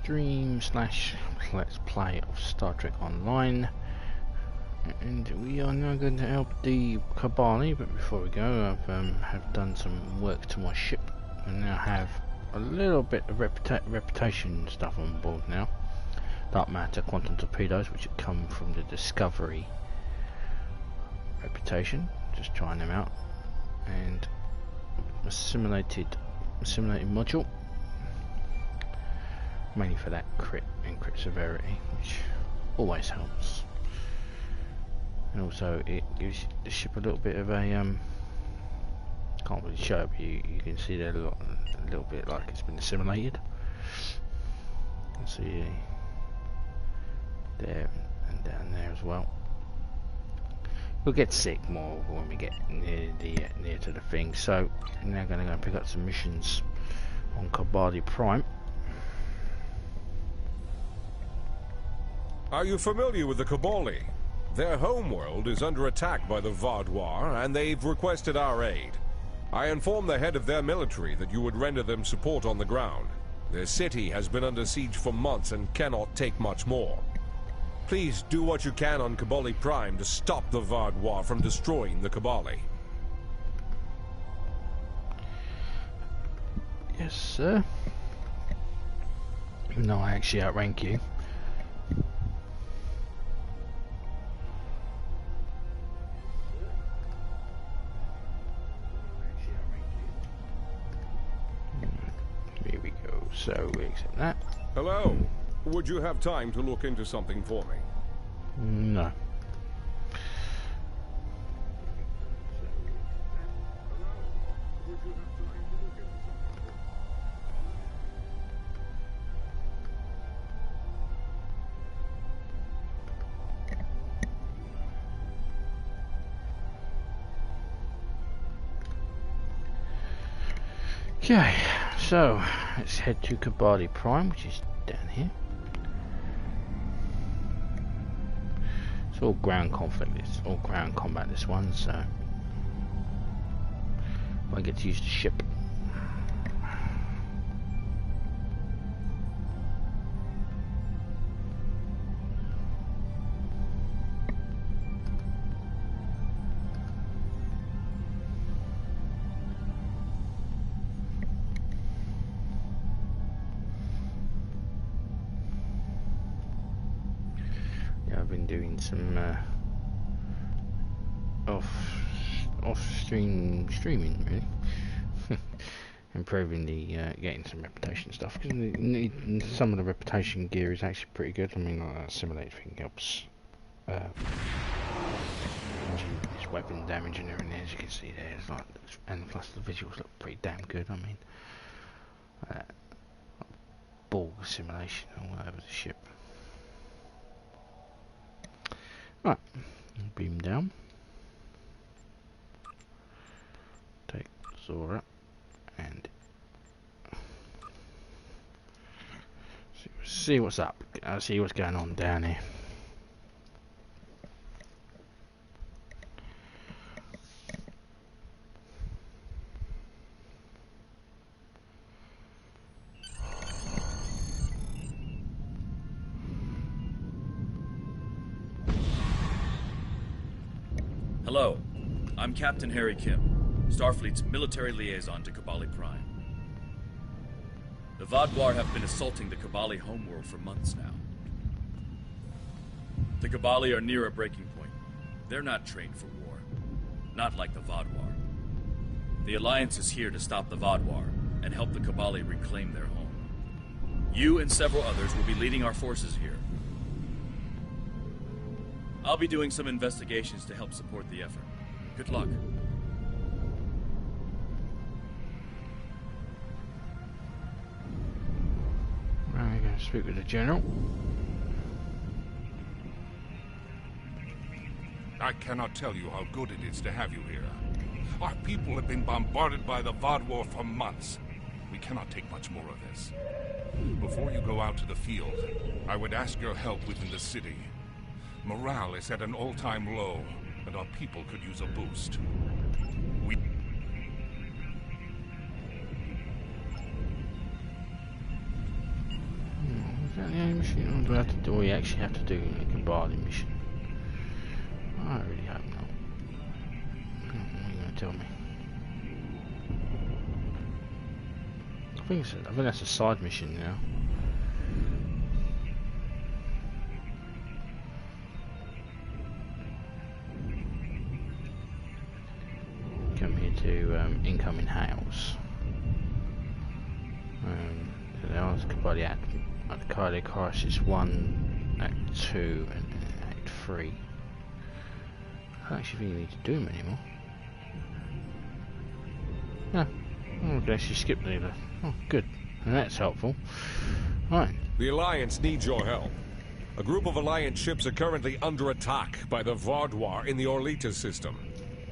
stream slash let's play of Star Trek Online, and we are now going to help the Kobali. But before we go, have done some work to my ship and now have a little bit of reputation stuff on board now. Dark matter quantum torpedoes, which have come from the Discovery reputation, just trying them out, and a simulated module, mainly for that crit and crit severity, which always helps. And also it gives the ship a little bit of a can't really show it, but you can see there a little bit like it's been assimilated. You can see there and down there as well. We'll get sick more when we get near to the thing. So I'm now going to go and pick up some missions on Kobali Prime. Are you familiar with the Kobali? Their homeworld is under attack by the Vaaduwar, and they've requested our aid. I informed the head of their military that you would render them support on the ground. Their city has been under siege for months and cannot take much more. Please do what you can on Kobali Prime to stop the Vaaduwar from destroying the Kobali. Yes, sir. Even though I actually outrank you. Here we go. So we accept that. Hello. Would you have time to look into something for me? No. Okay, so let's head to Kobali Prime, which is down here. It's all ground conflict, it's all ground combat, this one, so I get to use the ship. Doing some off-stream streaming, really. Improving the getting some reputation stuff, because some of the reputation gear is actually pretty good. I mean, that simulate thing helps reduce weapon damage and everything. As you can see there, it's like, and plus the visuals look pretty damn good. I mean, ball simulation all over the ship. Right, beam down, take Zora, and see what's up. See what's going on down here. Hello, I'm Captain Harry Kim, Starfleet's military liaison to Kobali Prime. The Vaaduwar have been assaulting the Kobali homeworld for months now. The Kobali are near a breaking point. They're not trained for war, not like the Vaaduwar. The Alliance is here to stop the Vaaduwar and help the Kobali reclaim their home. You and several others will be leading our forces here. I'll be doing some investigations to help support the effort. Good luck. Right, we're going to speak with the General. I cannot tell you how good it is to have you here. Our people have been bombarded by the Vaaduwar for months. We cannot take much more of this. Before you go out to the field, I would ask your help within the city. Morale is at an all-time low, and our people could use a boost. that the only mission? Or do I have to do? We actually have to do a Kobali mission. I really hope not. What are you going to tell me? I think that's a side mission now. Come here to incoming hails. So there was Kobali at Cardiac Crisis 1, Act 2 and Act 3. I don't actually think you need to do them anymore. No, we can actually skip the other. Oh, good. And that's helpful. Right. The Alliance needs your help. A group of Alliance ships are currently under attack by the Vaaduwar in the Orlita system.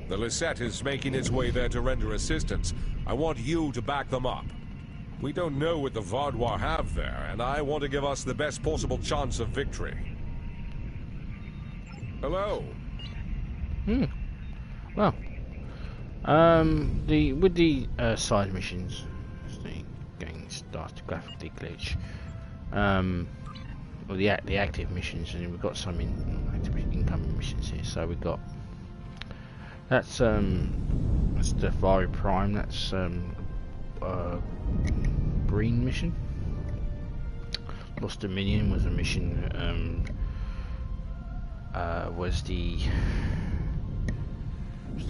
The Lesset is making its way there to render assistance. I want you to back them up. We don't know what the Vaaduwar have there, and I want to give us the best possible chance of victory. Hello. Well, with the side missions, the game starts to graphically glitch. Well, the active missions, and we've got some incoming missions here. So we've got that's the Vari Prime. That's Green mission. Lost Dominion was a mission. Was the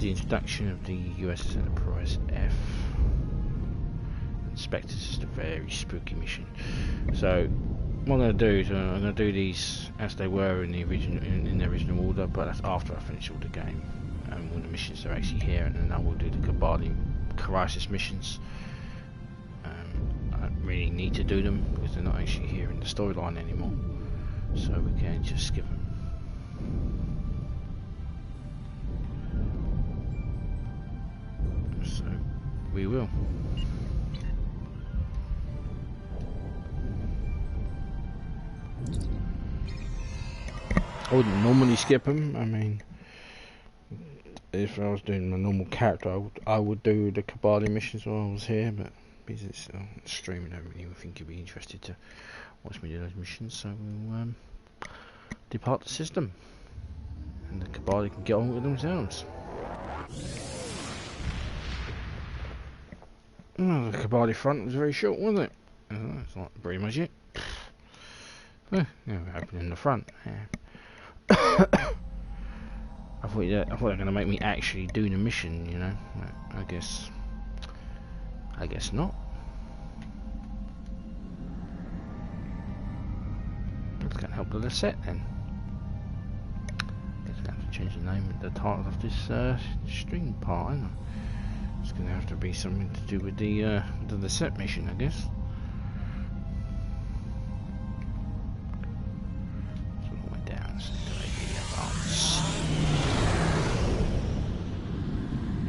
introduction of the USS Enterprise F. And Spectres is just a very spooky mission. So what I'm going to do is I'm going to do these as they were in the original order, but that's after I finish all the game and all the missions are actually here, and then I will do the Kobali Crisis missions. I don't really need to do them because they're not actually here in the storyline anymore, so we can just skip them. So we will. I wouldn't normally skip them. I mean, if I was doing my normal character, I would do the Kobali missions while I was here, but because it's streaming, I don't really think you'd be interested to watch me do those missions, so we'll depart the system, and the Kobali can get on with themselves. Well, the Kobali front was very short, wasn't it? That's not pretty much it. Yeah, we're opening the front. Yeah. I thought they were going to make me actually do the mission, you know. But I guess not. It's going to help the Lesset then. Guess I have to change the name and the title of this stream part, ain't I? It's going to have to be something to do with the Lesset mission, I guess. So all the way down, so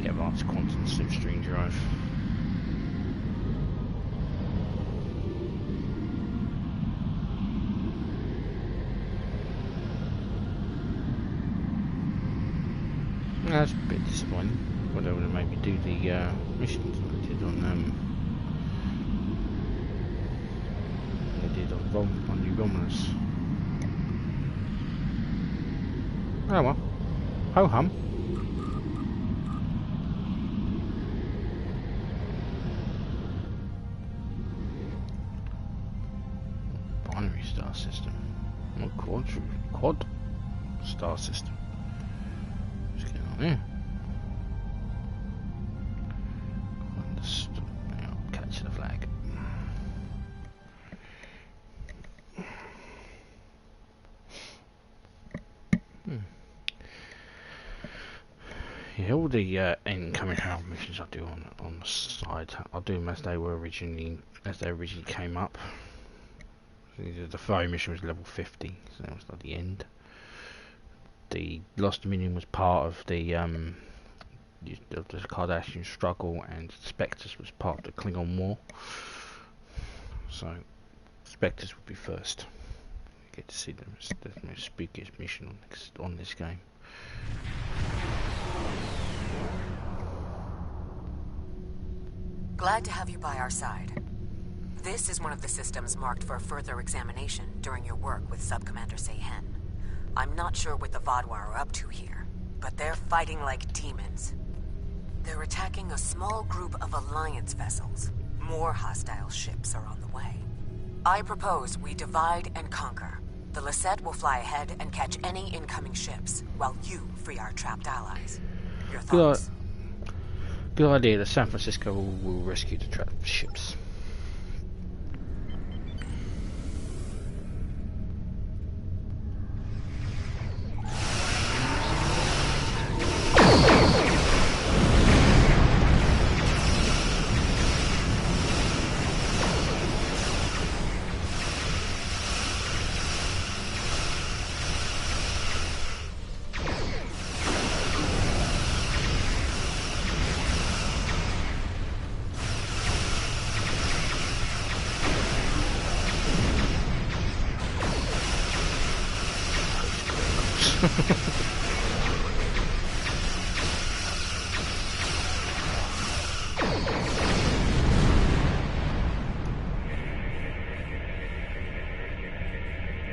the advanced quantum slipstream drive. That's a bit disappointing. Well, they would have made me do the missions like I did on New Romulus. Oh well. Ho hum. Binary star system. Or quad star system. What's going on here? Catch the flag. Yeah, all the incoming Herald missions I do on the side, I'll do them as they originally came up. The fire mission was level 50, so that was not the end. The Lost Dominion was part of the Cardassian struggle, and Spectres was part of the Klingon War. So Spectres would be first. You get to see them as the most spookiest mission on this game. Glad to have you by our side. This is one of the systems marked for further examination during your work with Subcommander Seyhen. I'm not sure what the Vaaduwar are up to here, but they're fighting like demons. They're attacking a small group of Alliance vessels. More hostile ships are on the way. I propose we divide and conquer. The Lesset will fly ahead and catch any incoming ships, while you free our trapped allies. Your thoughts? Good idea. The San Francisco will rescue the trapped ships.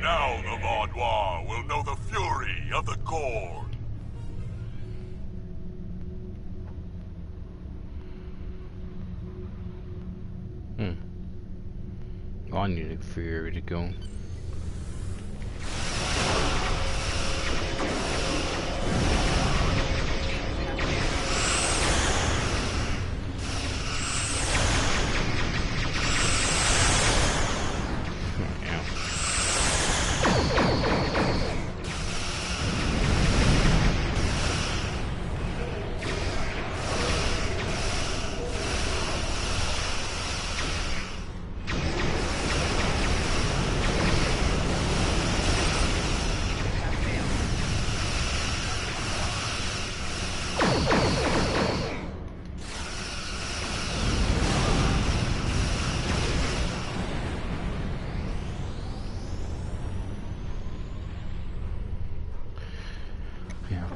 Now the Vaaduwar will know the fury of the Gaul. I need a fury to go.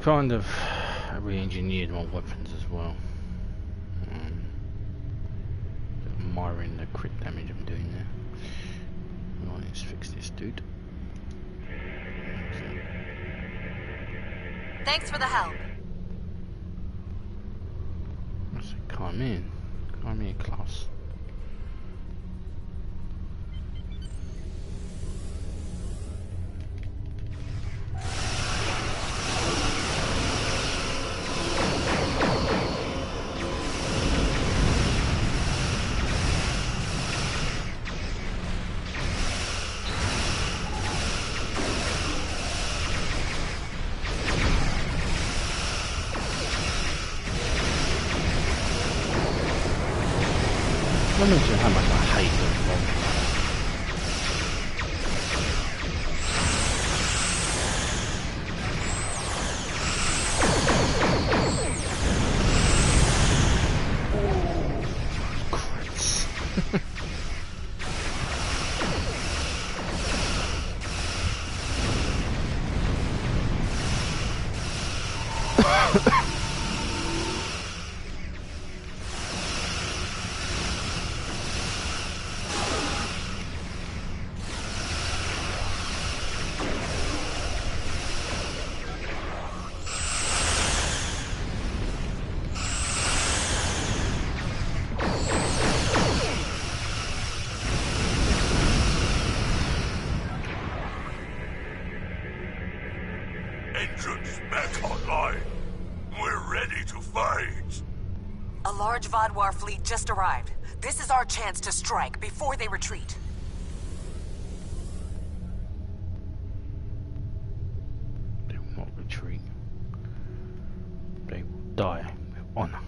Kind of re-engineered my weapons as well. Admiring the crit damage I'm doing there. Right, let's fix this dude. Thanks for the help. Let's climb in class. I mentioned how much I hate them. Engines back online. We're ready to fight. A large Vaaduwar fleet just arrived. This is our chance to strike before they retreat. They will not retreat. They will die with honor.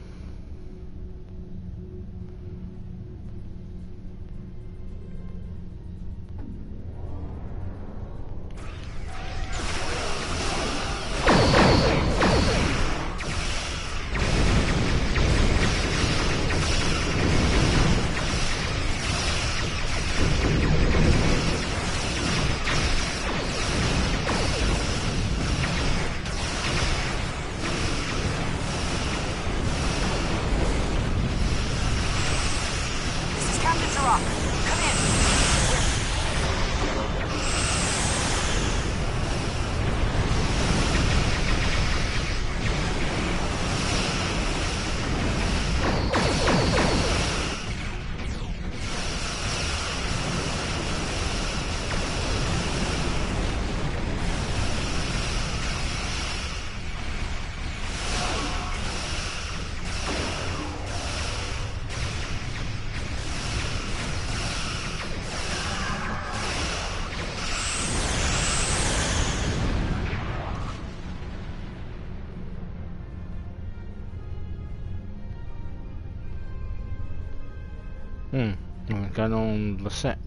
What's going on, Lesset?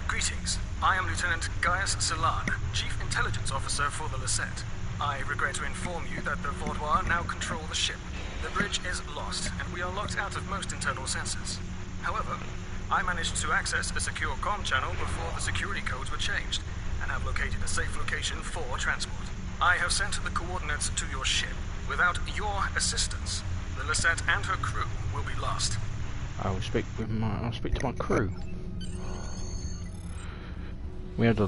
Greetings. I am Lieutenant Gaius Salan, Chief Intelligence Officer for the Lesset. I regret to inform you that the Vaaduwar now control the ship. The bridge is lost, and we are locked out of most internal sensors. However, I managed to access a secure comm channel before the security codes were changed, and have located a safe location for transport. I have sent the coordinates to your ship. Without your assistance, the Lesset and her crew will be lost. I'll speak to my crew. We have a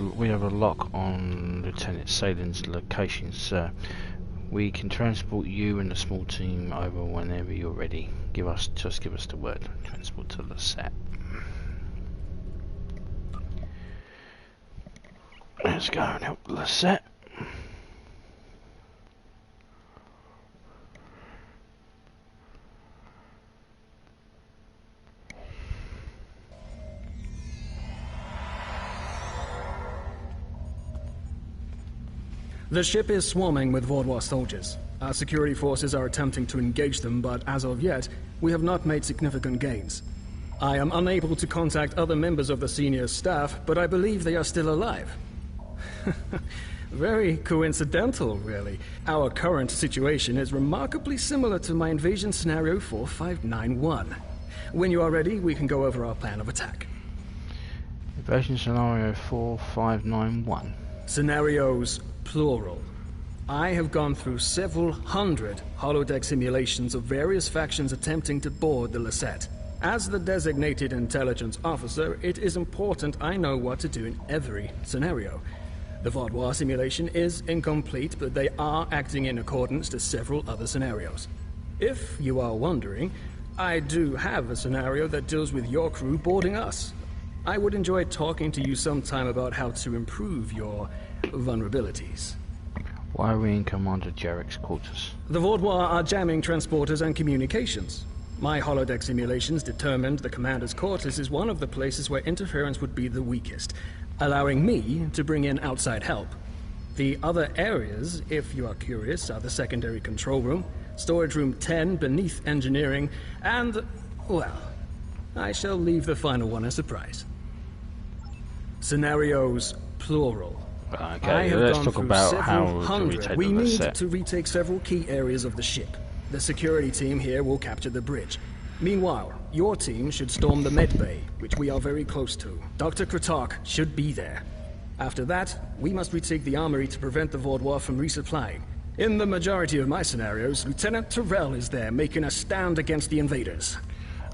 lock on Lieutenant Salin's location, sir. We can transport you and a small team over whenever you're ready. Just give us the word. Transport to Lesset. Let's go and help Lesset. The ship is swarming with Vaaduwar soldiers. Our security forces are attempting to engage them, but as of yet, we have not made significant gains. I am unable to contact other members of the senior staff, but I believe they are still alive. Very coincidental, really. Our current situation is remarkably similar to my invasion scenario 4591. When you are ready, we can go over our plan of attack. Invasion scenario 4591. Scenarios, plural. I have gone through several hundred holodeck simulations of various factions attempting to board the Lesset. As the designated intelligence officer, it is important I know what to do in every scenario. The Vaaduwar simulation is incomplete, but they are acting in accordance to several other scenarios. If you are wondering, I do have a scenario that deals with your crew boarding us. I would enjoy talking to you sometime about how to improve your vulnerabilities. Why are we in Commander Jarek's quarters? The Vaaduwar are jamming transporters and communications. My holodeck simulations determined the commander's quarters is one of the places where interference would be the weakest, allowing me to bring in outside help. The other areas, if you are curious, are the secondary control room, storage room 10 beneath engineering, and, well, I shall leave the final one a surprise. Scenarios, plural. Okay, let's talk about how to retake We the need Lesset. to retake several key areas of the ship. The security team here will capture the bridge. Meanwhile, your team should storm the med bay, which we are very close to. Dr. Kratark should be there. After that, we must retake the armory to prevent the Vaaduwar from resupplying. In the majority of my scenarios, Lieutenant Terrell is there making a stand against the invaders.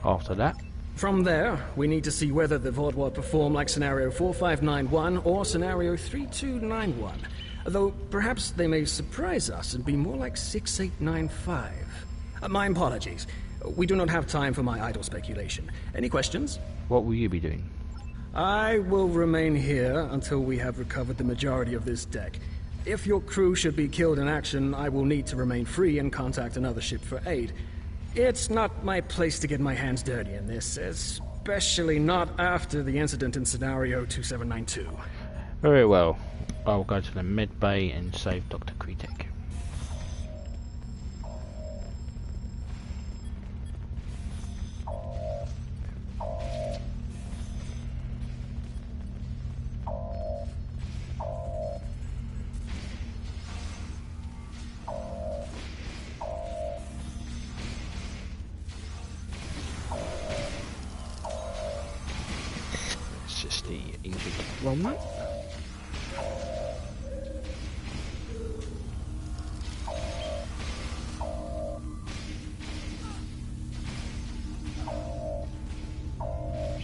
After that, From there, we need to see whether the Vaaduwar perform like Scenario 4591 or Scenario 3291. Though perhaps they may surprise us and be more like 6895. My apologies. We do not have time for my idle speculation. Any questions? what will you be doing? I will remain here until we have recovered the majority of this deck. If your crew should be killed in action, I will need to remain free and contact another ship for aid. It's not my place to get my hands dirty in this, especially not after the incident in Scenario 2792. Very well. I will go to the med bay and save Dr. Kretek. It's just the injured Roman.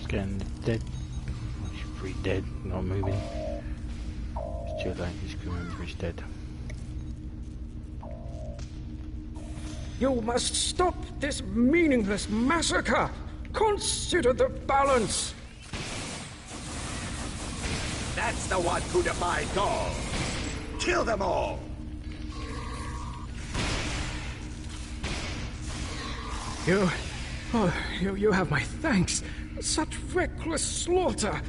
Getting dead. He's pretty dead, not moving. It's too late, his crew member is dead. You must stop this meaningless massacre! Consider the balance! That's the one who defied Gaul. Kill them all! You have my thanks. Such reckless slaughter.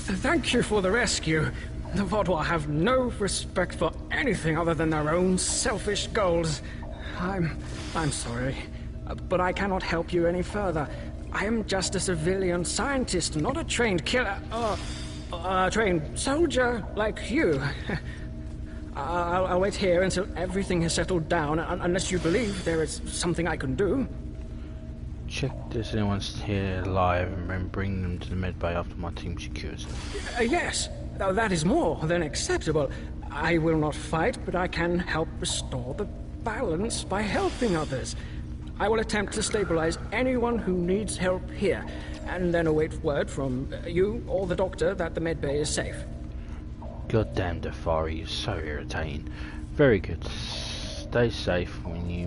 Thank you for the rescue. The Vaaduwar have no respect for anything other than their own selfish goals. I'm sorry, but I cannot help you any further. I am just a civilian scientist, not a trained killer, a trained soldier like you. I'll wait here until everything has settled down, unless you believe there is something I can do. Check if anyone's here alive and then bring them to the medbay after my team secures them. Yes, that is more than acceptable. I will not fight, but I can help restore the balance by helping others. I will attempt to stabilize anyone who needs help here, and then await word from you or the doctor that the medbay is safe. Goddamn Defari, you're so irritating. Very good. Stay safe when we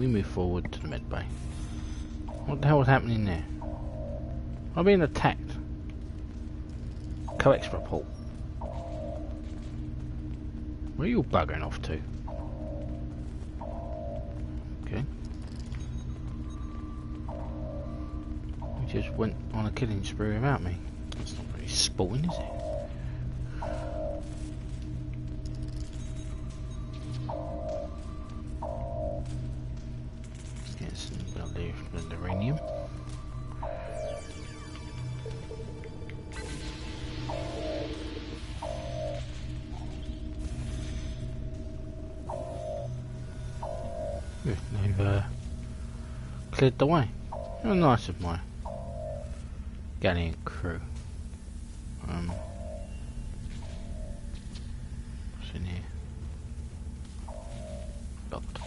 move forward to the medbay. What the hell was happening there? I'm being attacked. Coex report. Where are you all buggering off to? Okay. You just went on a killing spree without me. That's not very sporting, is it? The uranium. Good, they've cleared the way. How nice of my galleon crew. What's in here? Locked.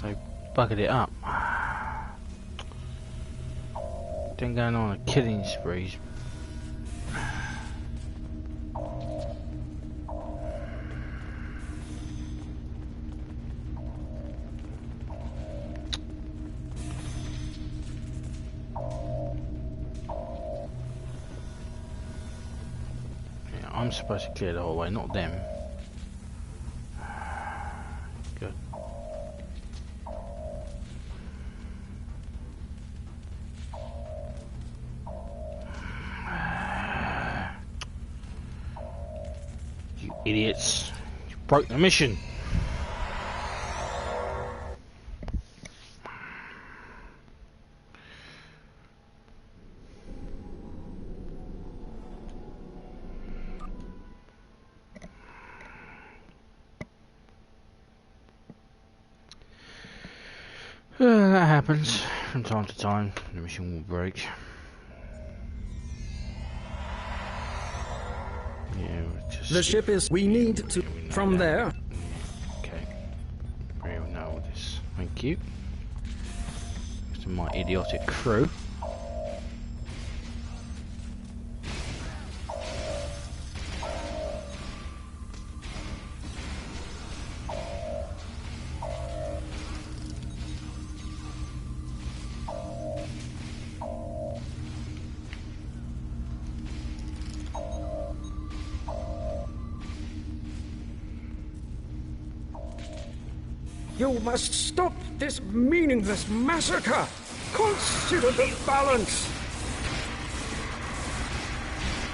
They buggered it up. Then going on a killing spree. Yeah, I'm supposed to clear the whole way, not them. Good. Idiots. You broke the mission. That happens from time to time. The mission will break. The ship is... We need to... From there... Okay. We all know this. Thank you. To my idiotic crew. You must stop this meaningless massacre! Consider the balance!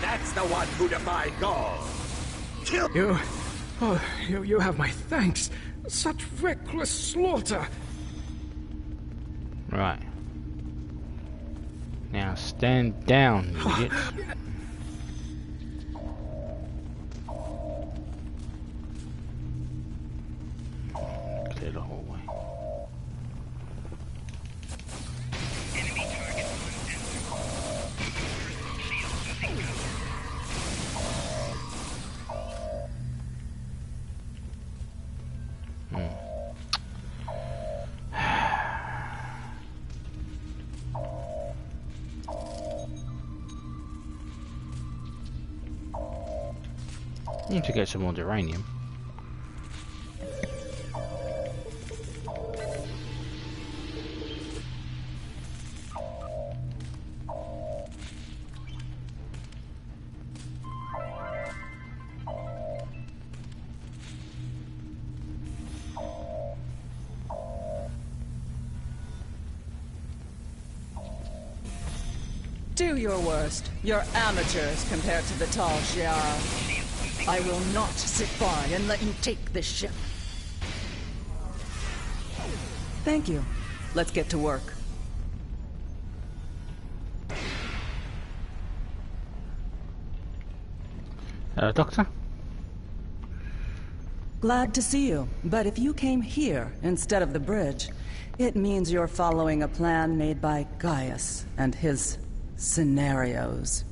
That's the one who defied Gaul! Kill You... Oh, you have my thanks. Such reckless slaughter! Right. Now stand down, idiots. Clear the whole way. Need to get some more uranium. Do your worst. You're amateurs compared to the tall Shiara. I will not sit by and let you take this ship. Thank you. Let's get to work. Doctor? Glad to see you, but if you came here instead of the bridge, it means you're following a plan made by Gaius and his scenarios.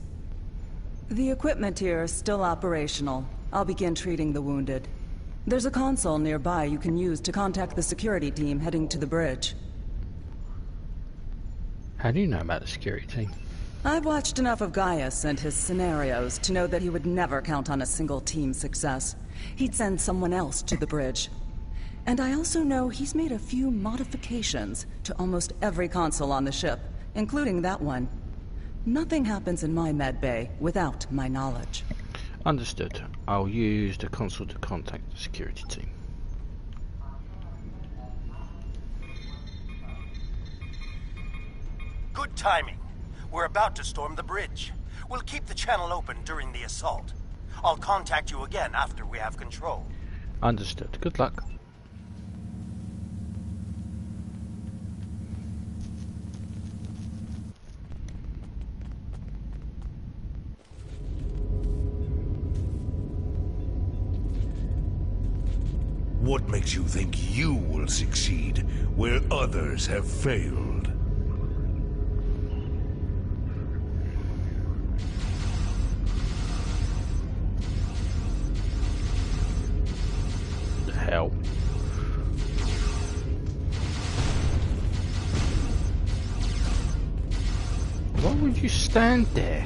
The equipment here is still operational. I'll begin treating the wounded. There's a console nearby you can use to contact the security team heading to the bridge. How do you know about the security team? I've watched enough of Gaius and his scenarios to know that he would never count on a single team success. He'd send someone else to the bridge. And I also know he's made a few modifications to almost every console on the ship, including that one. Nothing happens in my med bay without my knowledge. Understood. I'll use the console to contact the security team. Good timing. We're about to storm the bridge. We'll keep the channel open during the assault. I'll contact you again after we have control. Understood. Good luck. What makes you think you will succeed where others have failed? The hell? Why would you stand there?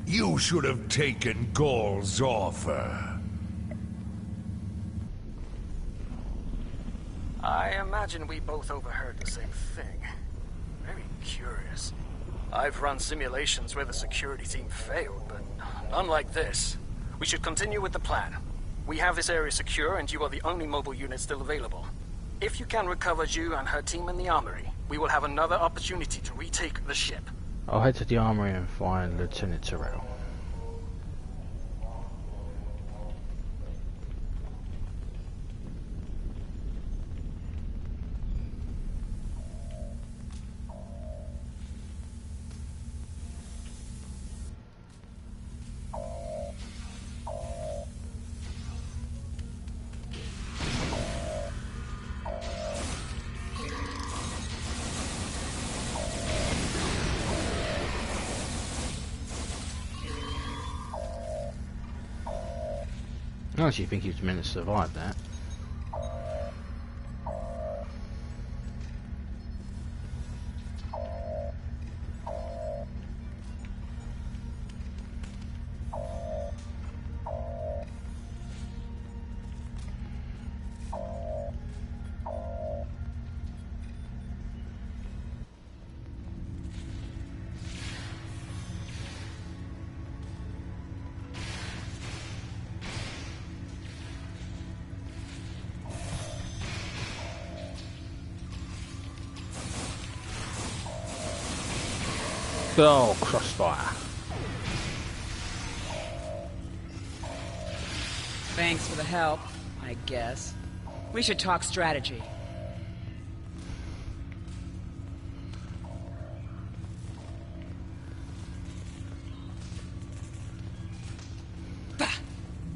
You should have taken Gaul's offer. I imagine we both overheard the same thing. Very curious. I've run simulations where the security team failed, but none like this. We should continue with the plan. We have this area secure, and you are the only mobile unit still available. If you can recover Zhu and her team in the armory, we will have another opportunity to retake the ship. I'll head to the armory and find Lieutenant Terrell. I actually think he was meant to survive that. Oh, crossfire. Thanks for the help, I guess. We should talk strategy.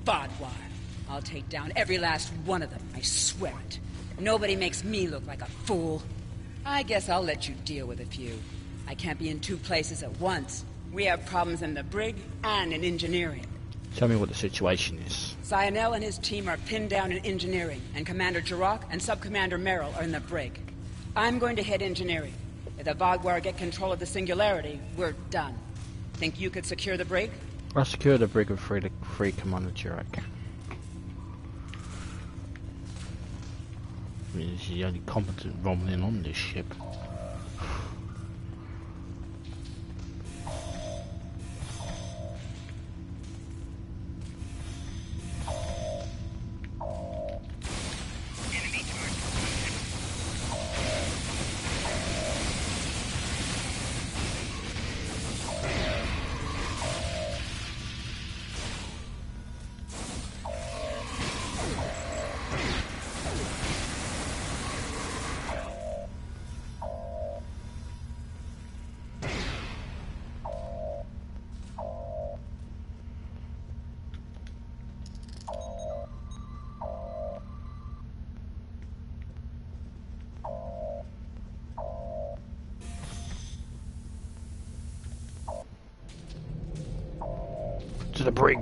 Vaaduwar. I'll take down every last one of them, I swear it. Nobody makes me look like a fool. I guess I'll let you deal with a few. I can't be in two places at once. We have problems in the brig and in engineering. Tell me what the situation is. Cyanel and his team are pinned down in engineering, and Commander Jirok and Sub-Commander Merrill are in the brig. I'm going to head engineering. If the Vaaduwar get control of the Singularity, we're done. Think you could secure the brig? I'll secure the brig and free Commander Jirok. I mean, he's the only competent Romulan on this ship. To the brig.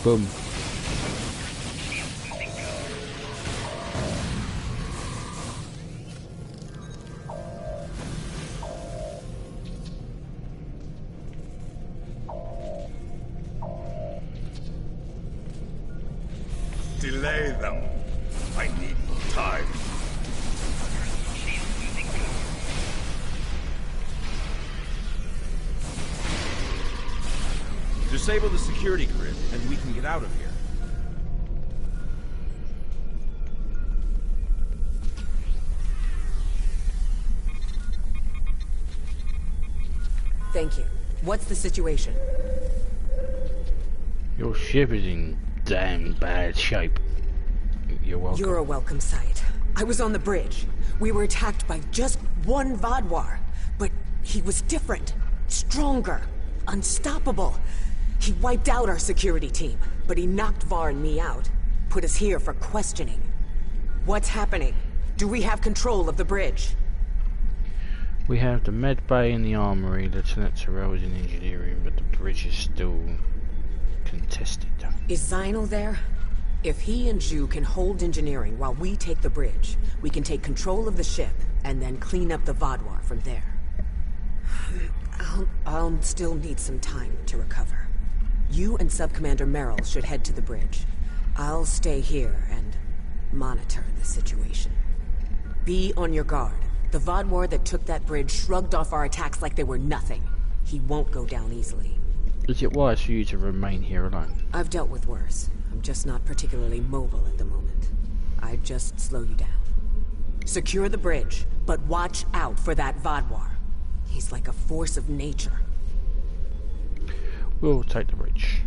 Boom. Delay them. I need time. Disable the security grid, and we can get out of here. Thank you. What's the situation? Your ship is in damn bad shape. You're welcome. You're a welcome sight. I was on the bridge. We were attacked by just one Vaaduwar, but he was different, stronger, unstoppable. He wiped out our security team, but he knocked Var and me out. Put us here for questioning. What's happening? Do we have control of the bridge? We have the med bay and the armory. Lieutenant Terrell is in engineering, but the bridge is still contested. Is Zynel there? If he and Zhu can hold engineering while we take the bridge, we can take control of the ship and then clean up the Vaaduwar from there. I'll still need some time to recover. You and Sub-Commander Merrill should head to the bridge. I'll stay here and monitor the situation. Be on your guard. The Vaaduwar that took that bridge shrugged off our attacks like they were nothing. He won't go down easily. Is it wise for you to remain here alone? I've dealt with worse. I'm just not particularly mobile at the moment. I'd just slow you down. Secure the bridge, but watch out for that Vaaduwar. He's like a force of nature. We'll take the bridge.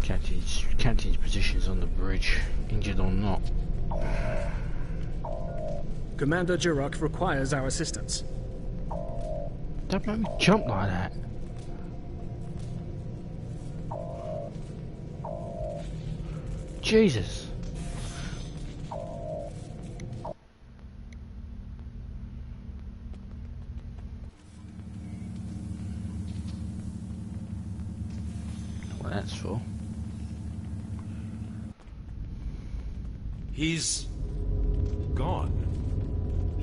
Captain's position's on the bridge, injured or not. Commander Jirok requires our assistance. Don't make me jump like that. Jesus. What that's for? He's gone.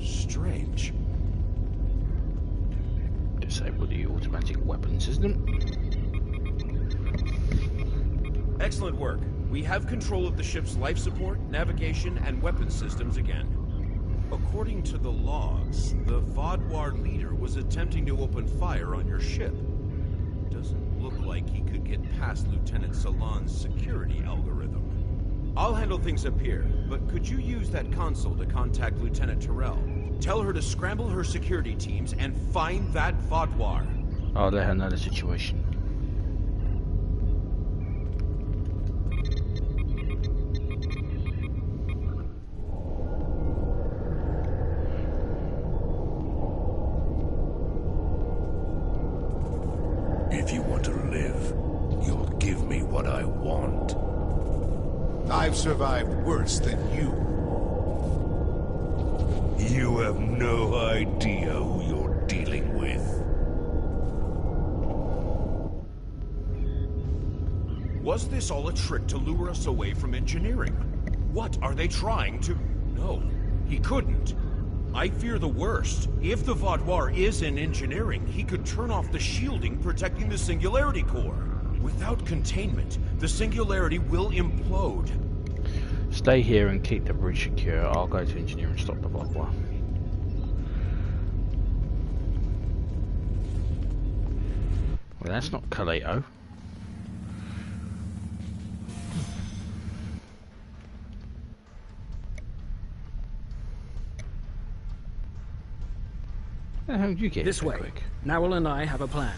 Strange. Disable the automatic weapon system. Excellent work. We have control of the ship's life support, navigation, and weapon systems again. According to the logs, the Vaaduwar leader was attempting to open fire on your ship. Doesn't look like he could get past Lieutenant Salon's security algorithm. I'll handle things up here, but could you use that console to contact Lieutenant Terrell? Tell her to scramble her security teams and find that Vaaduwar. I'll let her know the situation. If you want to live, you'll give me what I want. I've survived worse than you. You have no idea who you're dealing with. Was this all a trick to lure us away from engineering? What are they trying to... No, he couldn't. I fear the worst. If the Vaaduwar is in engineering, he could turn off the shielding protecting the Singularity Core. Without containment, the Singularity will implode. Stay here and keep the bridge secure. I'll go to engineer and stop the Vaaduwar. Well, that's not Kaleto. How did you get this way? Quick? Narwhal and I have a plan.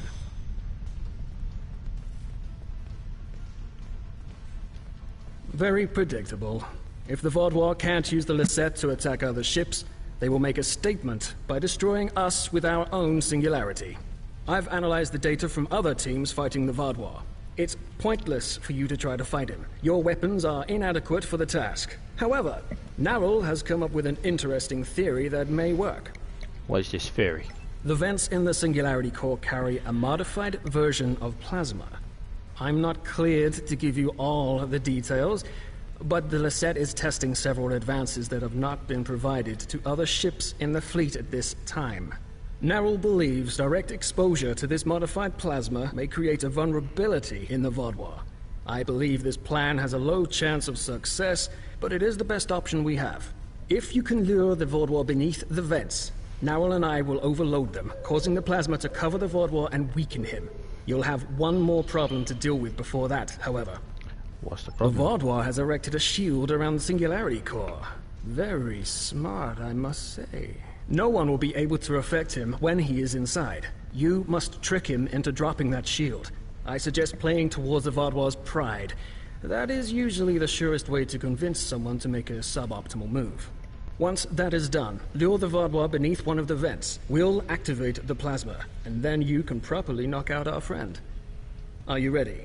Very predictable. If the Vaaduwar can't use the Lesset to attack other ships, they will make a statement by destroying us with our own singularity. I've analyzed the data from other teams fighting the Vaaduwar. It's pointless for you to try to fight him. Your weapons are inadequate for the task. However, Narwhal has come up with an interesting theory that may work. What is this theory? The vents in the Singularity Core carry a modified version of plasma. I'm not cleared to give you all the details, but the Lesset is testing several advances that have not been provided to other ships in the fleet at this time. Narwhal believes direct exposure to this modified plasma may create a vulnerability in the Vaaduwar. I believe this plan has a low chance of success, but it is the best option we have. If you can lure the Vaaduwar beneath the vents, Narwhal and I will overload them, causing the plasma to cover the Vaaduwar and weaken him. You'll have one more problem to deal with before that, however. What's the problem? The Vaaduwar has erected a shield around the Singularity Core. Very smart, I must say. No one will be able to affect him when he is inside. You must trick him into dropping that shield. I suggest playing towards the Vaaduwar's pride. That is usually the surest way to convince someone to make a suboptimal move. Once that is done, lure the Vaaduwar beneath one of the vents. We'll activate the plasma, and then you can properly knock out our friend. Are you ready?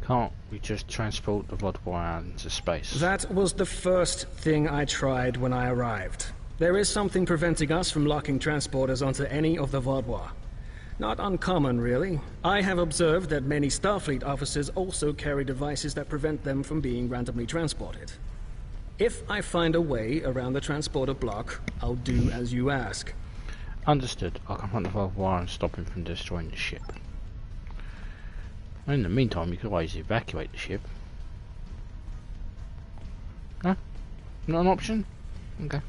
Can't we just transport the Vaaduwar out into space? That was the first thing I tried when I arrived. There is something preventing us from locking transporters onto any of the Vaaduwar. Not uncommon, really. I have observed that many Starfleet officers also carry devices that prevent them from being randomly transported. If I find a way around the transporter block, I'll do as you ask. Understood. I'll confront the Vaaduwar and stop him from destroying the ship. In the meantime, you could always evacuate the ship. No? Not an option? Okay.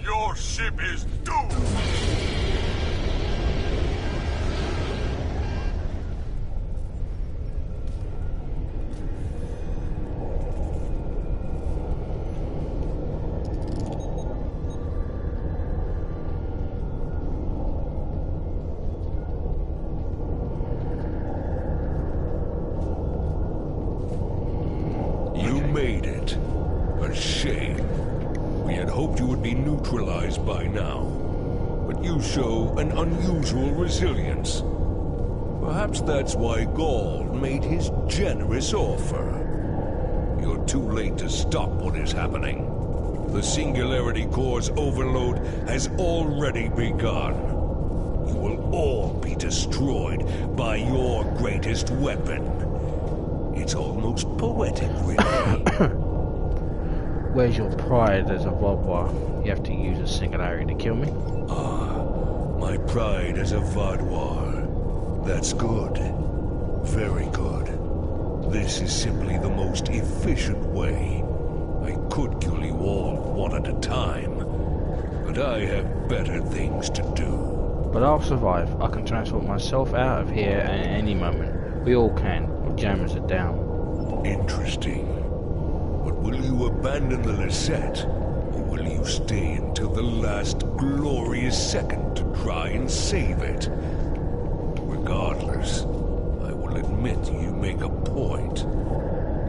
Your ship is doomed! You made it. A shame. We had hoped you would be neutralized by now, but you show an unusual resilience. Perhaps that's why Gaul made his generous offer. You're too late to stop what is happening. The Singularity Core's overload has already begun. You will all be destroyed by your greatest weapon. It's almost poetic, really. Where's your pride as a Vaaduwar? You have to use a singularity to kill me? Ah, my pride as a Vaaduwar. That's good. Very good. This is simply the most efficient way. I could kill you all one at a time, but I have better things to do. But I'll survive. I can transport myself out of here at any moment. We all can. The jammers are down. Interesting. But will you abandon the Lesset, or will you stay until the last glorious second to try and save it? Regardless, I will admit you make a point.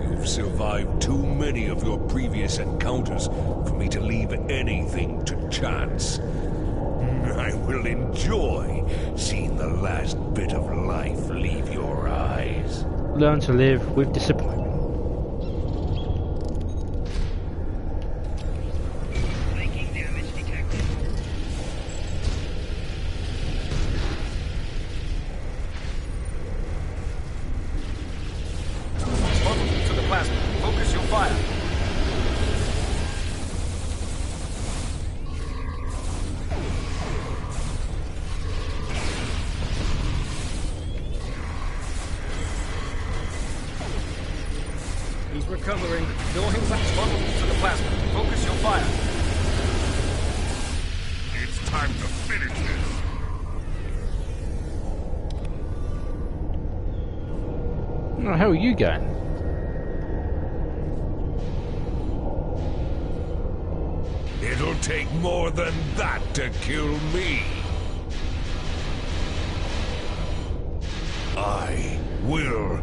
You've survived too many of your previous encounters for me to leave anything to chance. I will enjoy seeing the last bit of life leave your eyes. Learn to live with disappointment. covering. Dawing flash vulnerable to the plasma. Focus your fire. It's time to finish this. Where the hell are you going? It'll take more than that to kill me. I will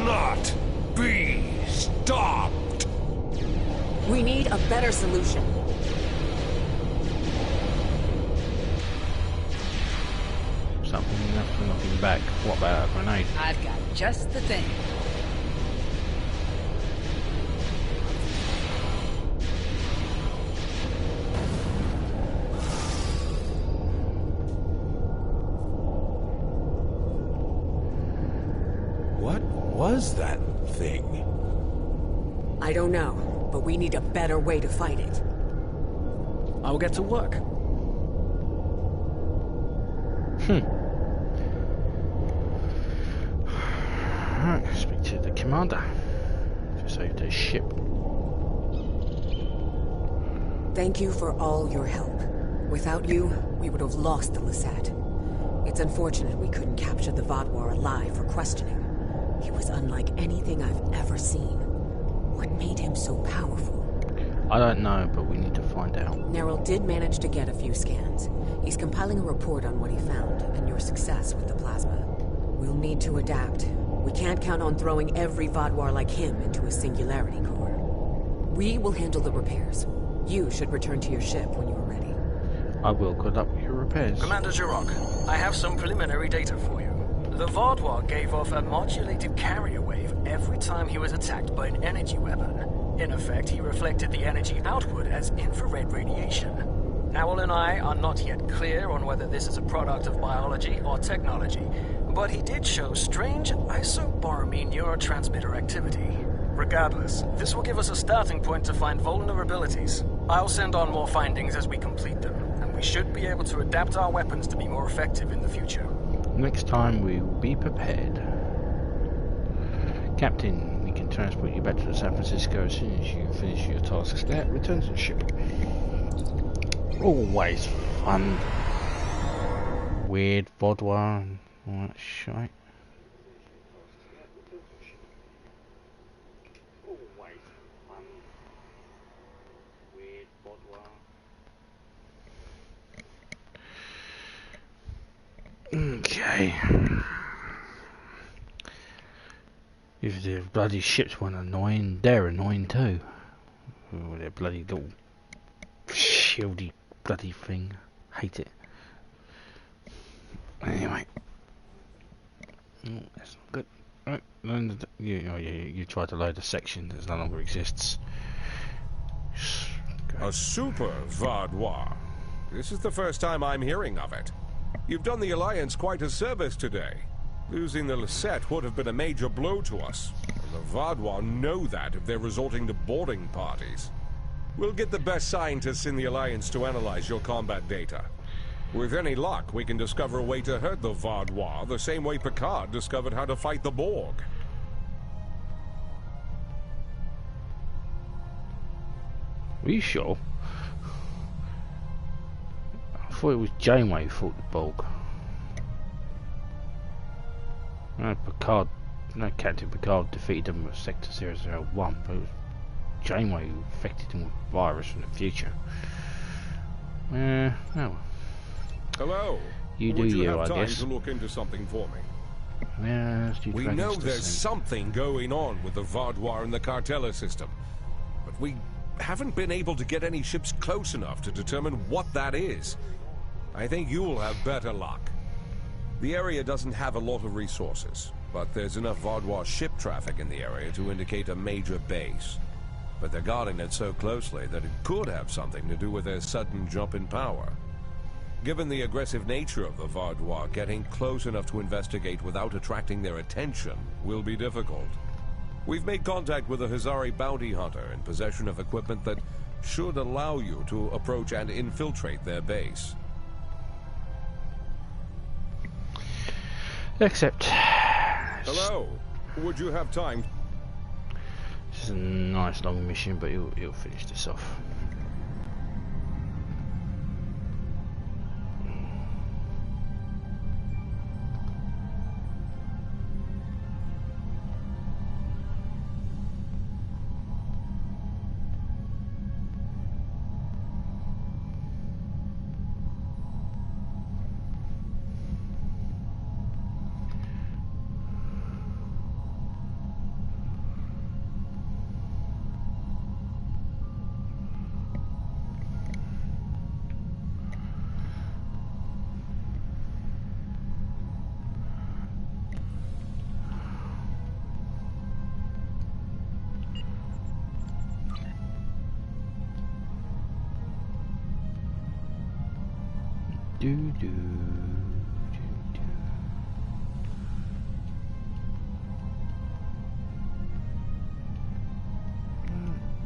not be stopped. We need a better solution. Something enough for knocking back. What about a grenade? I've got just the thing. What was that thing? I don't know, but we need a better way to fight it. I'll get to work. Alright, speak to the commander. To save their ship. Thank you for all your help. Without you, we would have lost the Lesset. It's unfortunate we couldn't capture the Vaaduwar alive for questioning. He was unlike anything I've ever seen. What made him so powerful? I don't know, but we need to find out. Neril did manage to get a few scans. He's compiling a report on what he found, and your success with the plasma. We'll need to adapt. We can't count on throwing every Vaaduwar like him into a singularity core. We will handle the repairs. You should return to your ship when you are ready. I will. Good luck with your repairs. Commander Jirok, I have some preliminary data for you. The Vaaduwar gave off a modulated carrier wave every time he was attacked by an energy weapon. In effect, he reflected the energy outward as infrared radiation. Owl and I are not yet clear on whether this is a product of biology or technology, but he did show strange isoboromine neurotransmitter activity. Regardless, this will give us a starting point to find vulnerabilities. I'll send on more findings as we complete them, and we should be able to adapt our weapons to be more effective in the future. Next time we will be prepared. Captain, we can transport you back to San Francisco as soon as you finish your tasks there. Return to the ship. Always fun. Weird Vaaduwar and all that shite. Okay. If the bloody ships weren't annoying, they're annoying too. Oh, their bloody little shieldy bloody thing. Hate it. Anyway. Oh, that's not good. Right. You tried to load a section that no longer exists. A super Vaaduwar. This is the first time I'm hearing of it. You've done the Alliance quite a service today. Losing the Lesset would have been a major blow to us. And the Vaaduwar know that if they're resorting to boarding parties. We'll get the best scientists in the Alliance to analyze your combat data. With any luck, we can discover a way to hurt the Vaaduwar the same way Picard discovered how to fight the Borg. Are you sure? I thought it was Janeway who fought the Borg. No, Captain Picard defeated them with Sector 001, but it was Janeway who infected them with virus from the future. No. Hello. You do Would you, have I time guess. to look into something for me? Yeah, we know there's something going on with the Vaaduwar and the Cartella system, but we haven't been able to get any ships close enough to determine what that is. I think you'll have better luck. The area doesn't have a lot of resources, but there's enough Vaaduwar ship traffic in the area to indicate a major base. But they're guarding it so closely that it could have something to do with their sudden jump in power. Given the aggressive nature of the Vaaduwar, getting close enough to investigate without attracting their attention will be difficult. We've made contact with a Hazari bounty hunter in possession of equipment that should allow you to approach and infiltrate their base. Except... Hello. Would you have time? This is a nice long mission, but it'll finish this off.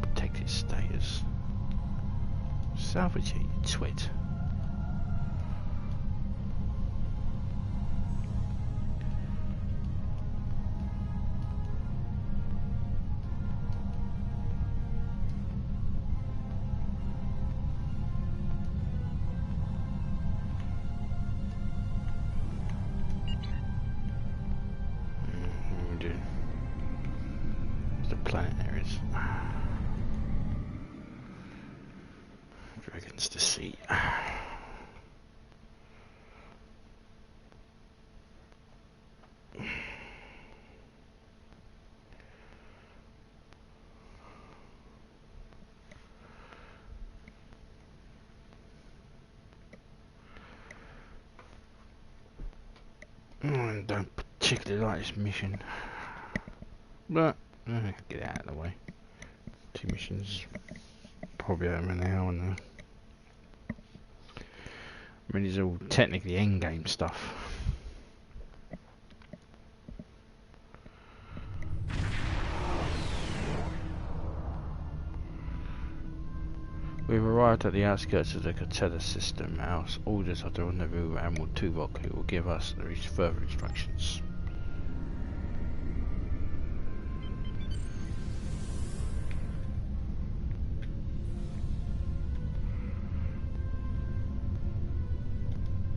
Protected status. Salvage it, you twit. To see. I don't particularly like this mission, but get it out of the way. 2 missions, probably over an hour now. I mean, it's all technically endgame stuff. We've arrived at the outskirts of the Catella system. Our orders are to rendezvous with Admiral Tuvok, who will give us further instructions.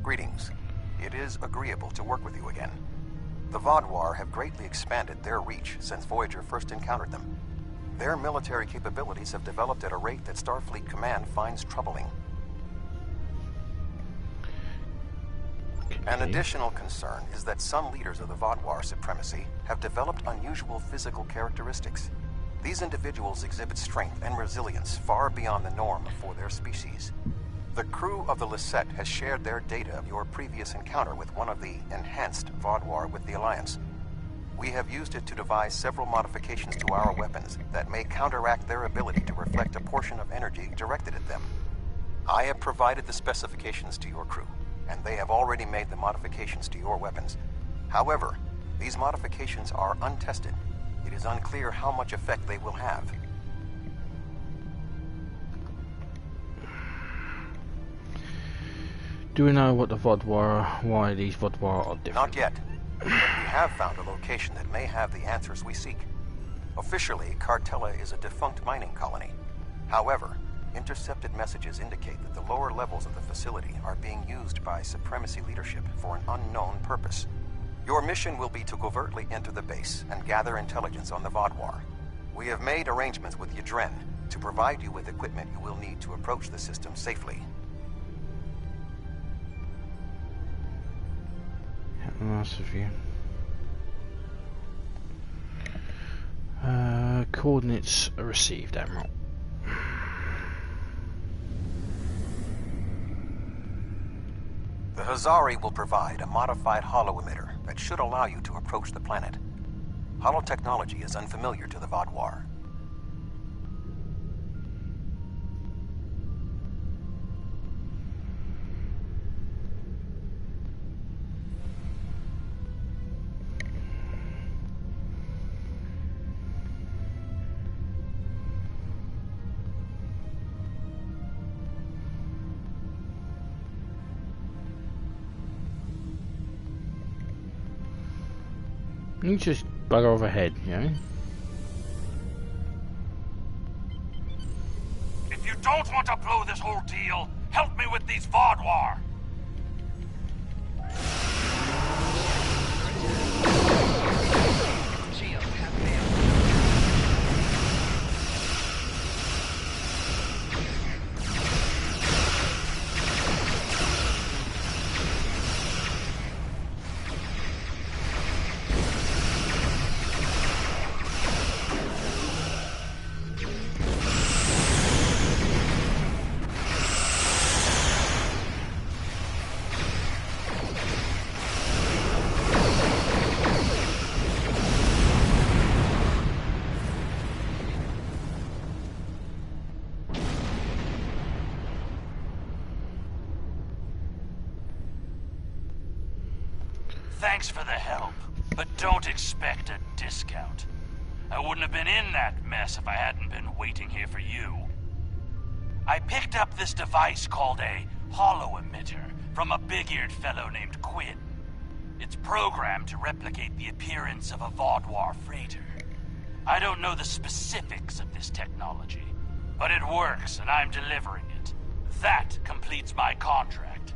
Greetings. It is agreeable to work with you again. The Vaaduwar have greatly expanded their reach since Voyager first encountered them. Their military capabilities have developed at a rate that Starfleet Command finds troubling. An additional concern is that some leaders of the Vaaduwar supremacy have developed unusual physical characteristics. These individuals exhibit strength and resilience far beyond the norm for their species. The crew of the Lesset has shared their data of your previous encounter with one of the enhanced Vaaduwar with the Alliance. We have used it to devise several modifications to our weapons that may counteract their ability to reflect a portion of energy directed at them. I have provided the specifications to your crew, and they have already made the modifications to your weapons. However, these modifications are untested. It is unclear how much effect they will have. Do we know what the Vaaduwar, why these Vaaduwar are different? Not yet, but we have found a location that may have the answers we seek. Officially, Cartella is a defunct mining colony. However, intercepted messages indicate that the lower levels of the facility are being used by Supremacy leadership for an unknown purpose. Your mission will be to covertly enter the base and gather intelligence on the Vaaduwar. We have made arrangements with Yadren to provide you with equipment you will need to approach the system safely. Nice of you. Coordinates are received, Admiral. The Hazari will provide a modified holo-emitter that should allow you to approach the planet. Holotechnology is unfamiliar to the Vaaduwar. You just bugger off ahead, you know? don't want to blow this whole deal, help me with these Vaaduwar. Thanks for the help, but don't expect a discount. I wouldn't have been in that mess if I hadn't been waiting here for you. I picked up this device called a holo-emitter from a big-eared fellow named Quinn. It's programmed to replicate the appearance of a Vaaduwar freighter. I don't know the specifics of this technology, but it works and I'm delivering it. That completes my contract.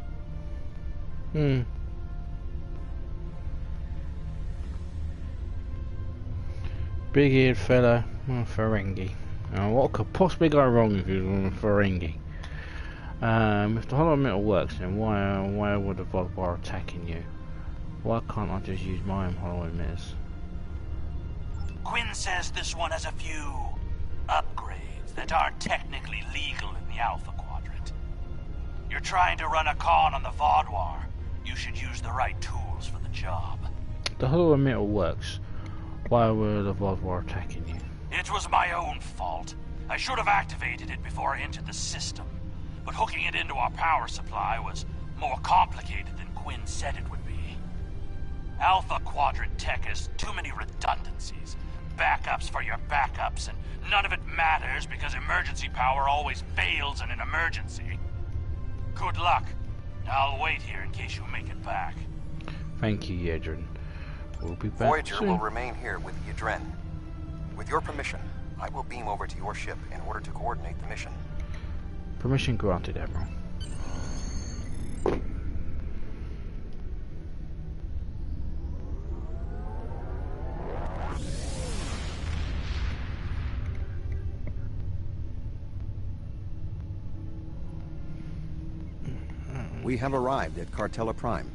Big-eared fella, Ferengi. What could possibly go wrong if he was on a Ferengi? If the hollow metal works, then why would the Vaaduwar attacking you? Why can't I just use my own hollow emitters? Quinn says this one has a few upgrades that aren't technically legal in the Alpha Quadrant. You're trying to run a con on the Vaaduwar. You should use the right tools for the job. The hollow emitter works. Why were the Vaaduwar attacking you? It was my own fault. I should have activated it before I entered the system. But hooking it into our power supply was more complicated than Quinn said it would be. Alpha Quadrant tech has too many redundancies. Backups for your backups, and none of it matters because emergency power always fails in an emergency. Good luck. I'll wait here in case you make it back. Thank you, Yedrin. We'll be back Voyager soon. will remain here with Yedren. With your permission, I will beam over to your ship in order to coordinate the mission. Permission granted, Admiral. We have arrived at Cartella Prime.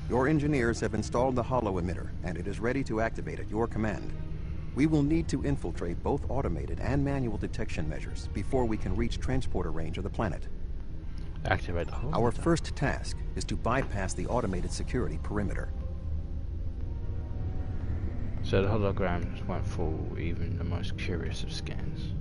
Your engineers have installed the holo-emitter, and it is ready to activate at your command. We will need to infiltrate both automated and manual detection measures before we can reach transporter range of the planet. Activate the holo-emitter. Our first task is to bypass the automated security perimeter. So the holograms won't fool even the most curious of scans.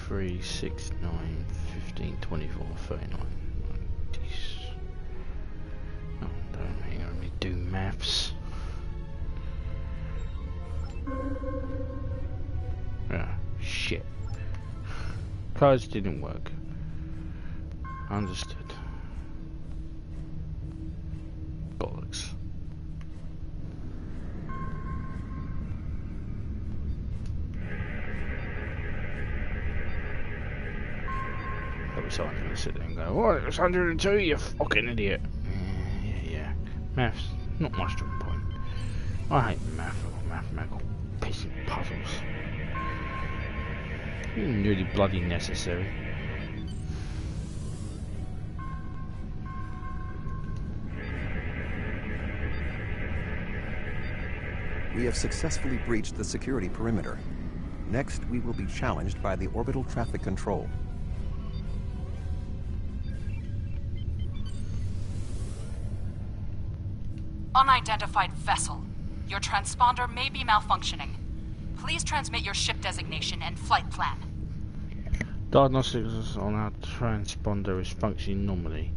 Three, 6, 9, 15, 24, 39. Oh, don't hang on, let me do maths. Ah, shit. Cards didn't work. Understood. Bollocks. So I'm gonna sit there and go, oh, it was 102, you fucking idiot. Yeah. Maths, not my strong point. I hate math or mathematical pissing puzzles. Even really bloody necessary. We have successfully breached the security perimeter. Next, we will be challenged by the orbital traffic control. Unidentified vessel. Your transponder may be malfunctioning. Please transmit your ship designation and flight plan. Diagnostics on our transponder is functioning normally.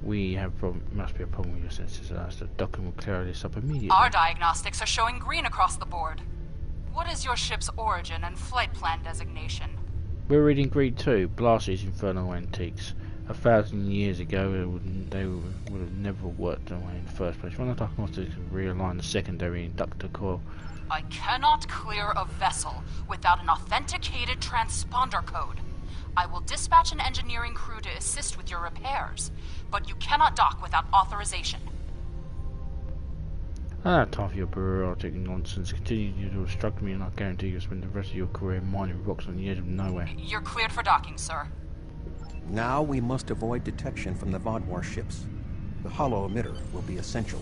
We have must be a problem with your sensors. Allow us to dock and we'll clear this up immediately. Our diagnostics are showing green across the board. What is your ship's origin and flight plan designation? We're reading green too. Blast these infernal antiques. 1,000 years ago, they would have never worked away in the first place. When I talk about to realign the secondary inductor coil. I cannot clear a vessel without an authenticated transponder code. I will dispatch an engineering crew to assist with your repairs, but you cannot dock without authorization. I don't have time for your bureaucratic nonsense. Continue to obstruct me and I guarantee you'll spend the rest of your career mining rocks on the edge of nowhere. You're cleared for docking, sir. Now we must avoid detection from the Vaaduwar ships. The hollow emitter will be essential.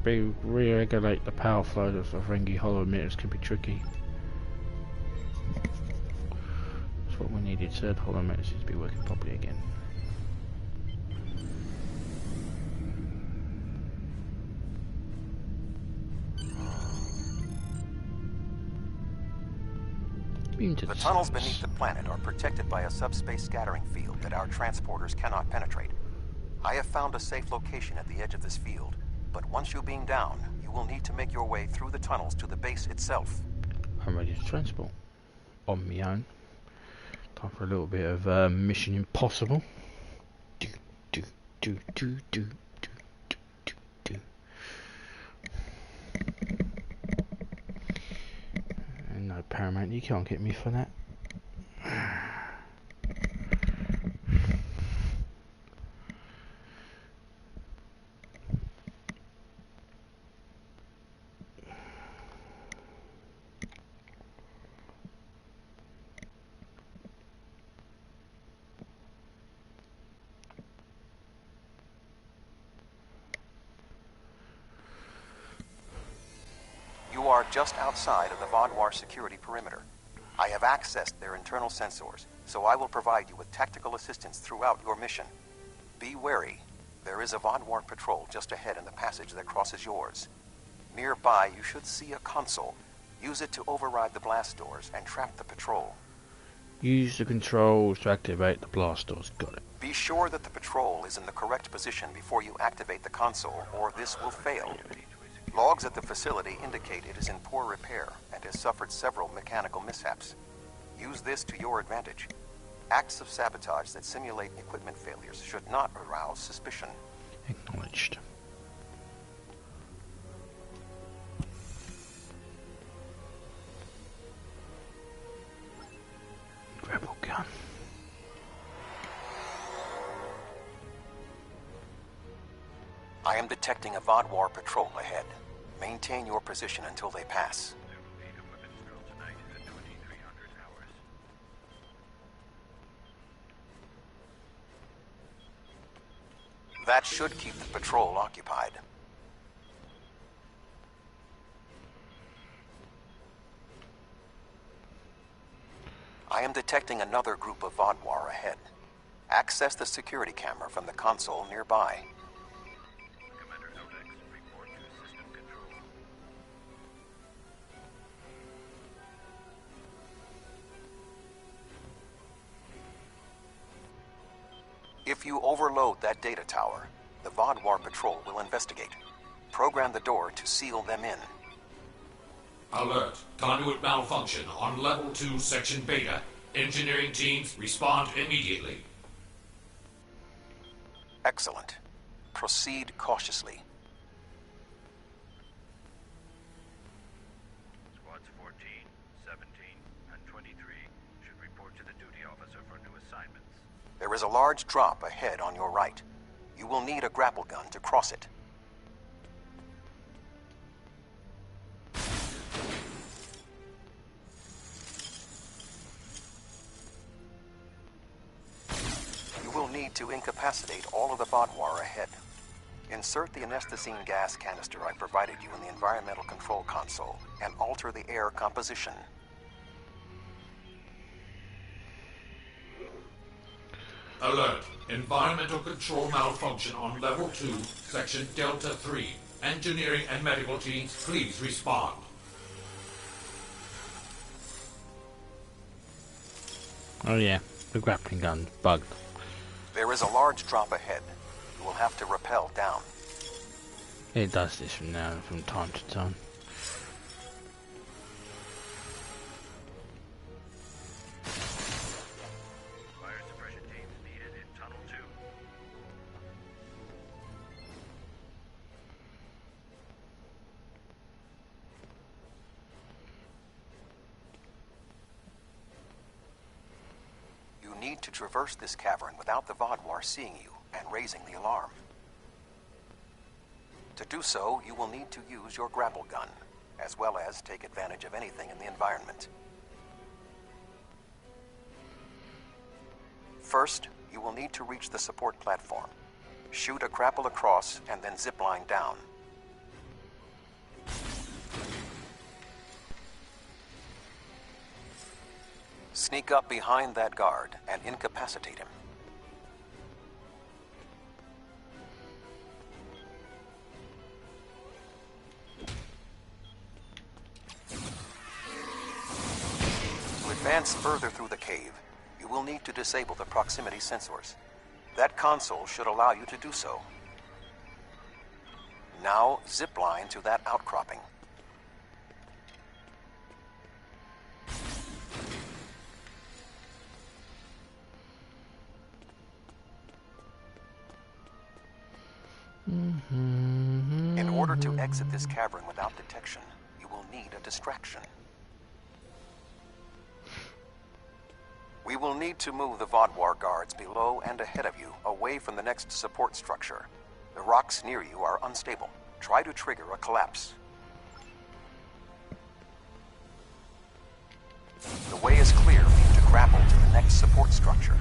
Re-regulate the power flow of Ferengi hollow emitters can be tricky. That's what we needed, said hollow emitters seem to be working properly again. The tunnels beneath the planet are protected by a subspace scattering field that our transporters cannot penetrate. I have found a safe location at the edge of this field, but once you beam down, you will need to make your way through the tunnels to the base itself. I'm ready to transport. On my own. Time for a little bit of Mission Impossible. No, Paramount, you can't get me for that. You are just outside of the Vaaduwar security perimeter. I have accessed their internal sensors, so I will provide you with tactical assistance throughout your mission. Be wary. There is a Vaaduwar patrol just ahead in the passage that crosses yours. Nearby, you should see a console. Use it to override the blast doors and trap the patrol. Use the controls to activate the blast doors. Got it. Be sure that the patrol is in the correct position before you activate the console, or this will fail. Logs at the facility indicate it is in poor repair and has suffered several mechanical mishaps. Use this to your advantage. Acts of sabotage that simulate equipment failures should not arouse suspicion. Acknowledged. Rebel gun. I am detecting a Vaaduwar patrol ahead. Maintain your position until they pass. That should keep the patrol occupied. I am detecting another group of Vaaduwar ahead. Access the security camera from the console nearby. If you overload that data tower, the Vaaduwar patrol will investigate. Program the door to seal them in. Alert. Conduit malfunction on level 2, section Beta. Engineering teams, respond immediately. Excellent. Proceed cautiously. Squads 14, 17, and 23 should report to the duty officer for new assignments. There is a large drop ahead on your right. You will need a grapple gun to cross it. You will need to incapacitate all of the Vaaduwar ahead. Insert the anesthetizine gas canister I provided you in the environmental control console and alter the air composition. Alert. Environmental control malfunction on level 2, section Delta 3. Engineering and medical teams, please respond. Oh yeah, the grappling gun bugged. There is a large drop ahead. You will have to rappel down. It does this from time to time. need to traverse this cavern without the Vaaduwar seeing you and raising the alarm. To do so, you will need to use your grapple gun, as well as take advantage of anything in the environment. First, you will need to reach the support platform. Shoot a grapple across and then zipline down. Sneak up behind that guard and incapacitate him. To advance further through the cave, you will need to disable the proximity sensors. That console should allow you to do so. Now, zipline to that outcropping. In order to exit this cavern without detection, you will need a distraction. We will need to move the Vaaduwar guards below and ahead of you, away from the next support structure. The rocks near you are unstable. Try to trigger a collapse. The way is clear for you to grapple to the next support structure.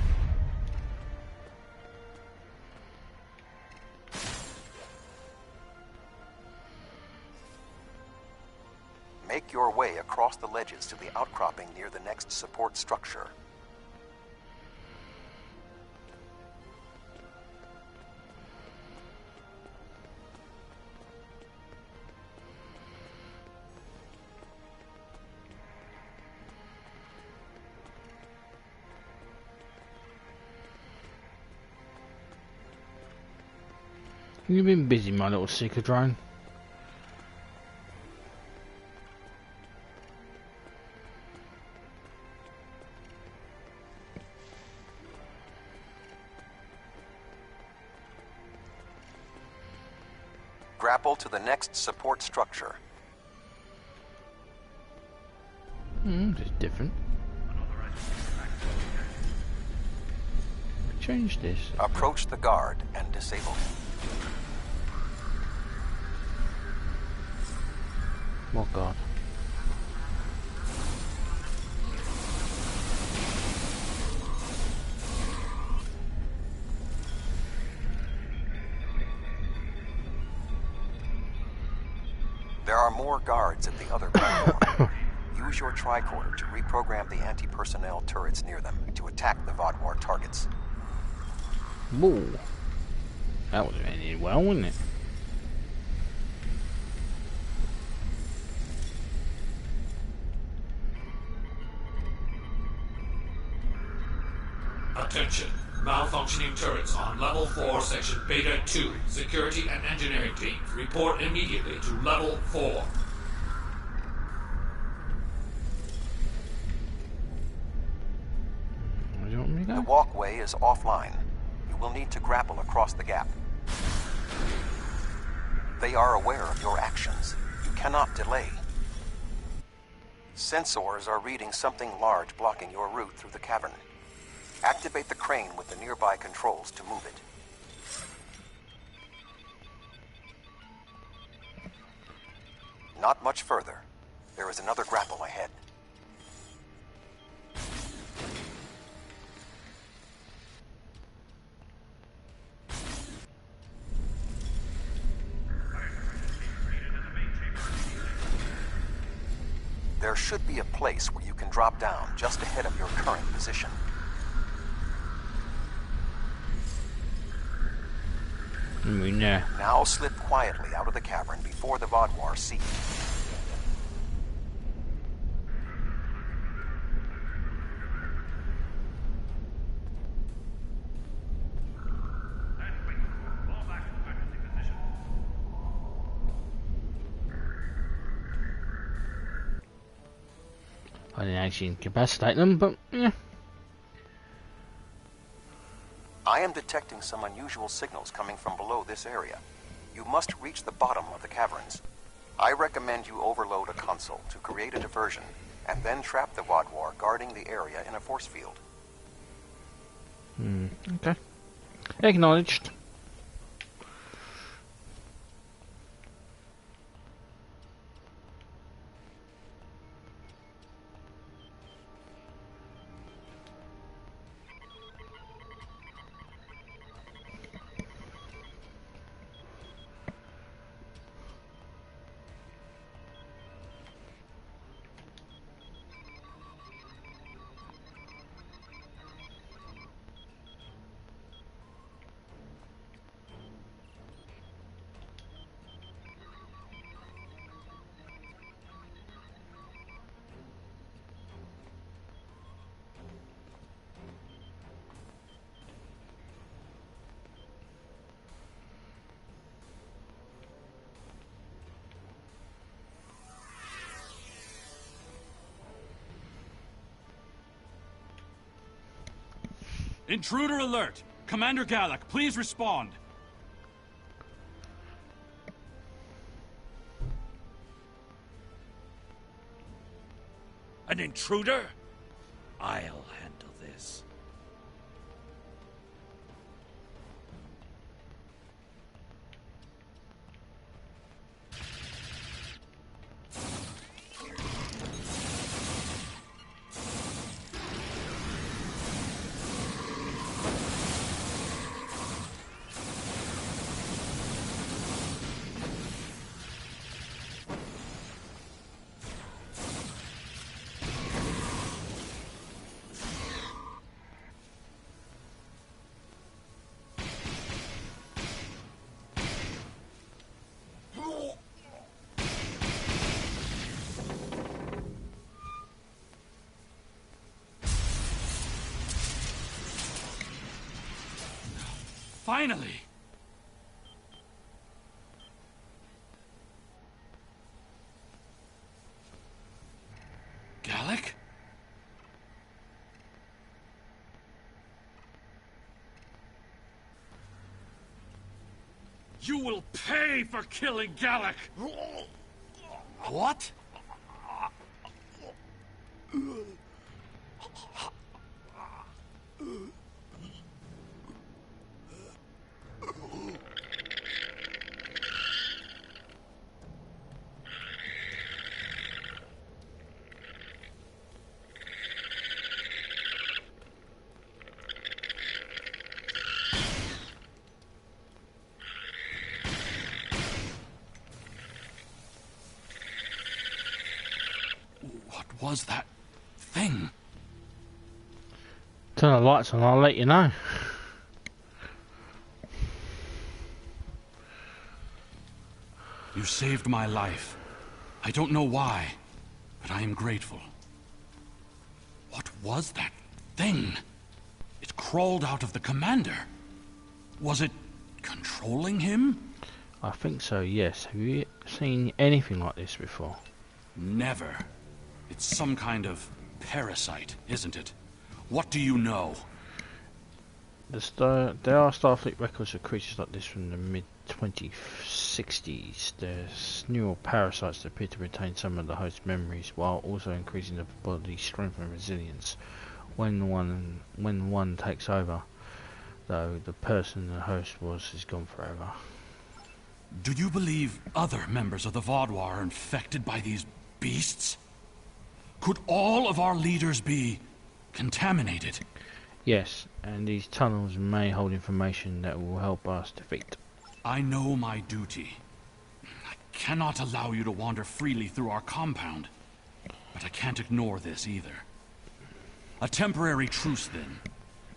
Make your way across the ledges to the outcropping near the next support structure. You've been busy, my little seeker drone. Grapple to the next support structure. Just different. Change this. Approach the guard and disable him. What guard? There are more guards at the other platform. Use your tricorder to reprogram the anti-personnel turrets near them to attack the Vaaduwar targets. Whoa. That was ended well, wasn't it? Attention. Malfunctioning turrets on Level 4, Section Beta 2. Security and engineering teams, report immediately to Level 4. The walkway is offline. You will need to grapple across the gap. They are aware of your actions. You cannot delay. Sensors are reading something large blocking your route through the cavern. Activate the crane with the nearby controls to move it. Not much further. There is another grapple ahead. There should be a place where you can drop down just ahead of your current position. Now slip quietly out of the cavern before the Vaaduwar see you. I didn't actually incapacitate them, but yeah. I am detecting some unusual signals coming from below this area. You must reach the bottom of the caverns. I recommend you overload a console to create a diversion, and then trap the Vaaduwar guarding the area in a force field. Okay. Acknowledged. Intruder alert! Commander Gallic, please respond. An intruder? I'll handle this. Finally! Gallic? You will pay for killing Gallic! What? Was that thing? Turn the lights on, I'll let you know. You saved my life. I don't know why, but I am grateful. What was that thing? It crawled out of the commander. Was it controlling him? I think so, yes. Have you seen anything like this before? Never. It's some kind of parasite, isn't it? What do you know? There are Starfleet records of creatures like this from the mid-2060s. There's neural parasites that appear to retain some of the host's memories while also increasing the body's strength and resilience. When one takes over, though, the person the host was is gone forever. Do you believe other members of the Vaaduwar are infected by these beasts? Could all of our leaders be contaminated? Yes, and these tunnels may hold information that will help us defeat. I know my duty. I cannot allow you to wander freely through our compound. But I can't ignore this either. A temporary truce, then.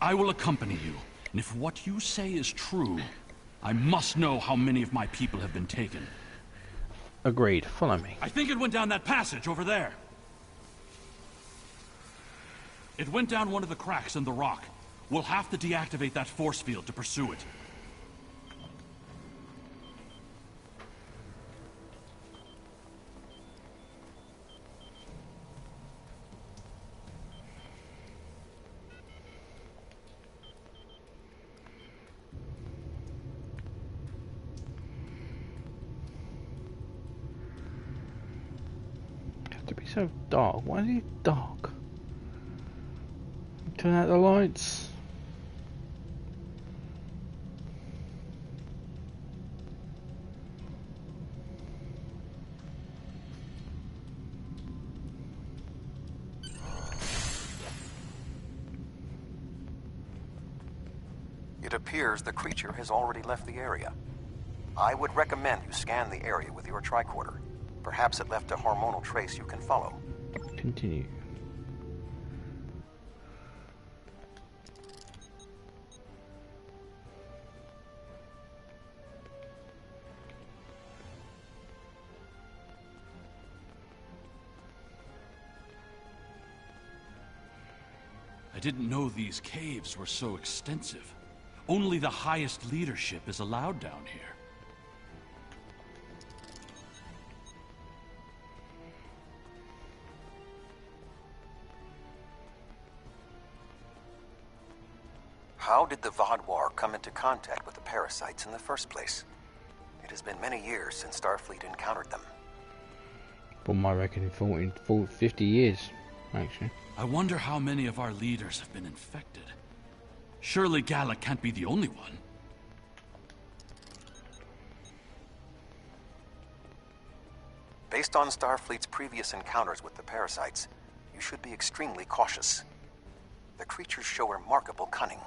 I will accompany you, and if what you say is true, I must know how many of my people have been taken. Agreed. Follow me. I think it went down that passage over there. It went down one of the cracks in the rock. We'll have to deactivate that force field to pursue it. It has to be so dark. Why is it dark? Turn out the lights. It appears the creature has already left the area. I would recommend you scan the area with your tricorder. Perhaps it left a hormonal trace you can follow. Continue. I didn't know these caves were so extensive. Only the highest leadership is allowed down here. How did the Vaaduwar come into contact with the parasites in the first place? It has been many years since Starfleet encountered them. From my reckoning, 50 years, actually. I wonder how many of our leaders have been infected. Surely Gallic can't be the only one. Based on Starfleet's previous encounters with the parasites, you should be extremely cautious. The creatures show remarkable cunning.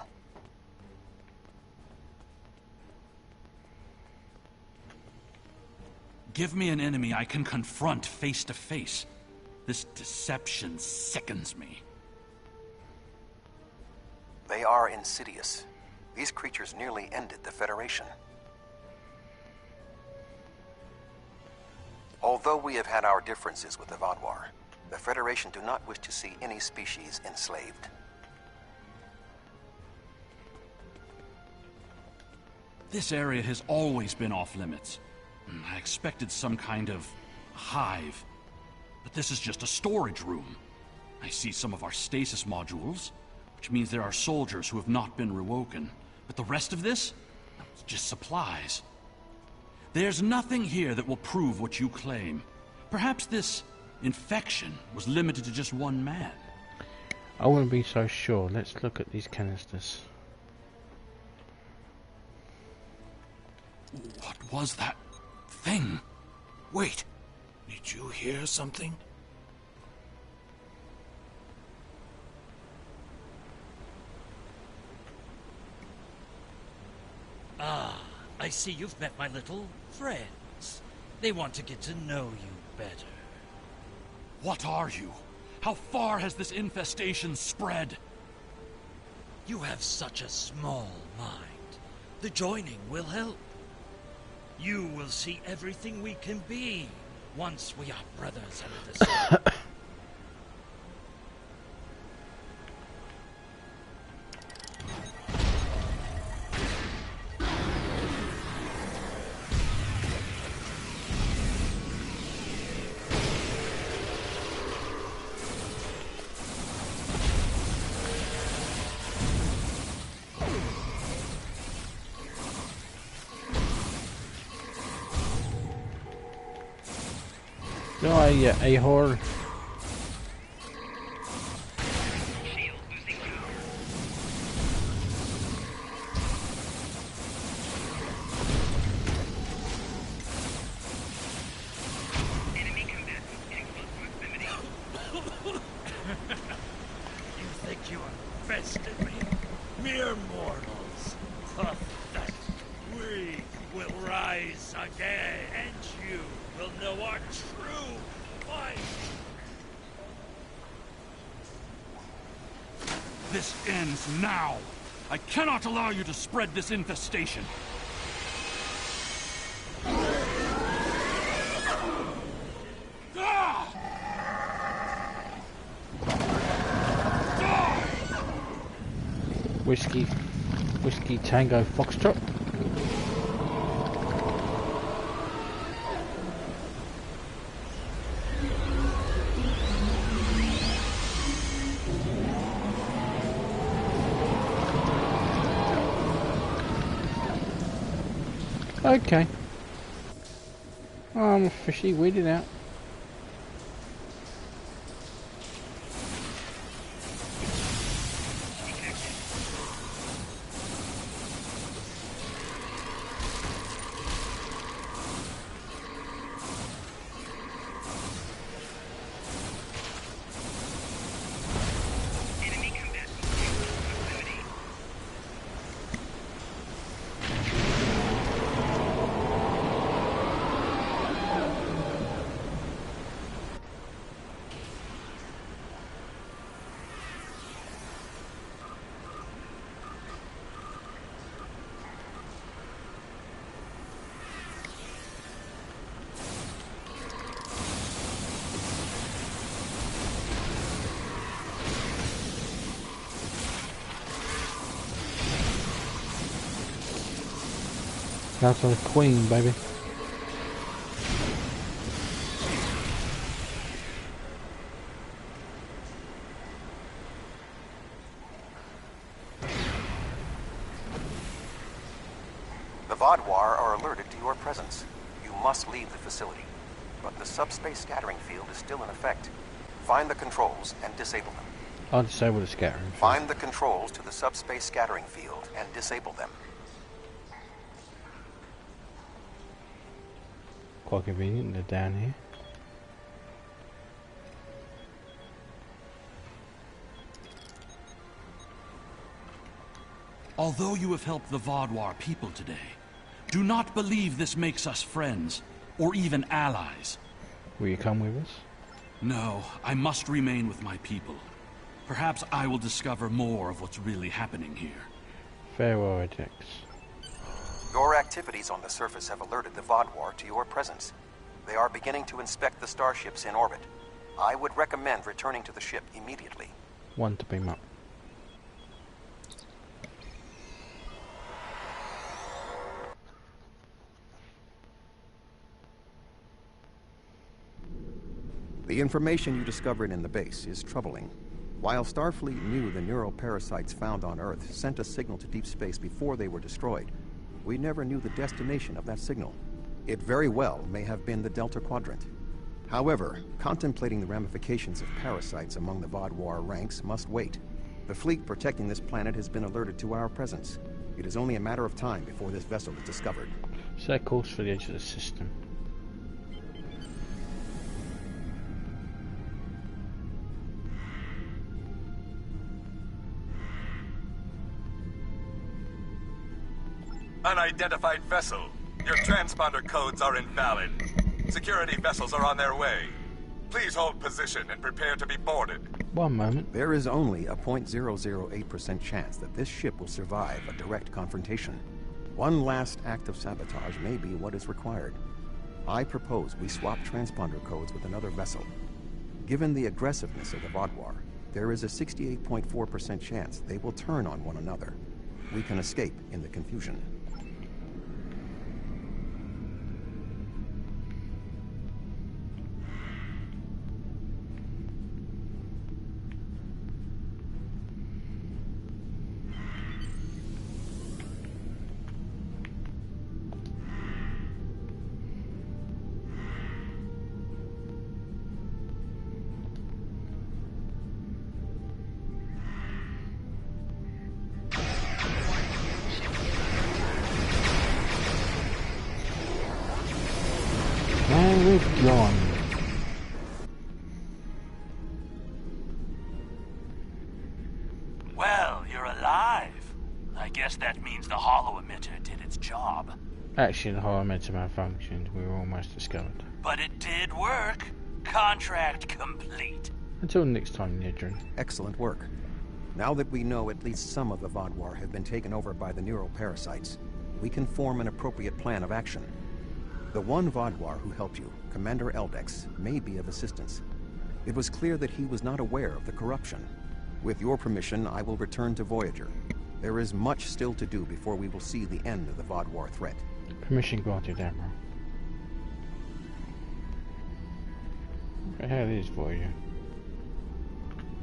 Give me an enemy I can confront face to face. This deception sickens me. They are insidious. These creatures nearly ended the Federation. Although we have had our differences with the Vaaduwar, the Federation do not wish to see any species enslaved. This area has always been off limits. I expected some kind of hive, but this is just a storage room. I see some of our stasis modules, which means there are soldiers who have not been rewoken. But the rest of this? It's just supplies. There's nothing here that will prove what you claim. Perhaps this infection was limited to just one man. I wouldn't be so sure. Let's look at these canisters. What was that thing? Wait, did you hear something? Ah, I see you've met my little friends. They want to get to know you better. What are you? How far has this infestation spread? You have such a small mind. The joining will help. You will see everything we can be once we are brothers under the sun. Oh, yeah, a-hole. You think you are best at me? Mere mortals. Pathetic. We will rise again, and you will know our true fight. This ends now. I cannot allow you to spread this infestation. Whiskey Tango Foxtrot. Okay. I'm officially weeded out. That's the Queen, baby. The Vaaduwar are alerted to your presence. You must leave the facility. But the subspace scattering field is still in effect. Find the controls and disable them. I'll disable the scattering. Find the controls to the subspace scattering field and disable them. Quite convenient, they're down here. Although you have helped the Vaaduwar people today, do not believe this makes us friends, or even allies. Will you come with us? No, I must remain with my people. Perhaps I will discover more of what's really happening here. Farewell, Adex. Your activities on the surface have alerted the Vaaduwar to your presence. They are beginning to inspect the starships in orbit. I would recommend returning to the ship immediately. One to beam up. The information you discovered in the base is troubling. While Starfleet knew the neuroparasites found on Earth sent a signal to deep space before they were destroyed, we never knew the destination of that signal. It very well may have been the Delta Quadrant. However, contemplating the ramifications of parasites among the Vaaduwar ranks must wait. The fleet protecting this planet has been alerted to our presence. It is only a matter of time before this vessel is discovered. Set course for the edge of the system. Unidentified vessel. Your transponder codes are invalid. Security vessels are on their way. Please hold position and prepare to be boarded. One moment. There is only a 0.008% chance that this ship will survive a direct confrontation. One last act of sabotage may be what is required. I propose we swap transponder codes with another vessel. Given the aggressiveness of the Vaaduwar, there is a 68.4% chance they will turn on one another. We can escape in the confusion. And we've gone. Well, you're alive. I guess that means the holo emitter did its job. Actually, the holo emitter malfunctioned. We were almost discovered. But it did work. Contract complete. Until next time, Nidrin. Excellent work. Now that we know at least some of the Vaaduwar have been taken over by the neuroparasites, we can form an appropriate plan of action. The one Vaaduwar who helped you, Commander Eldex, may be of assistance. It was clear that he was not aware of the corruption. With your permission, I will return to Voyager. There is much still to do before we will see the end of the Vaaduwar threat. Permission granted, Admiral. What the hell is Voyager?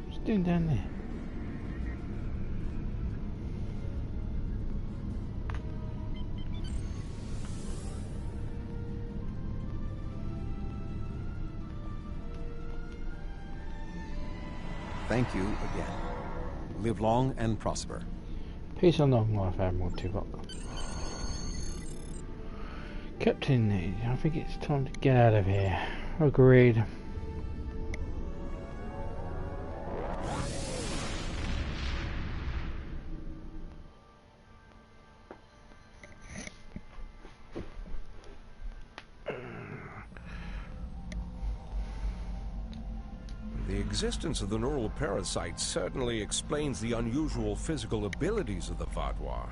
What's it doing down there? Thank you again. Live long and prosper. Peace and long life, Admiral Tuvok. Captain, I think it's time to get out of here. Agreed. The existence of the neural parasites certainly explains the unusual physical abilities of the Vaaduwar,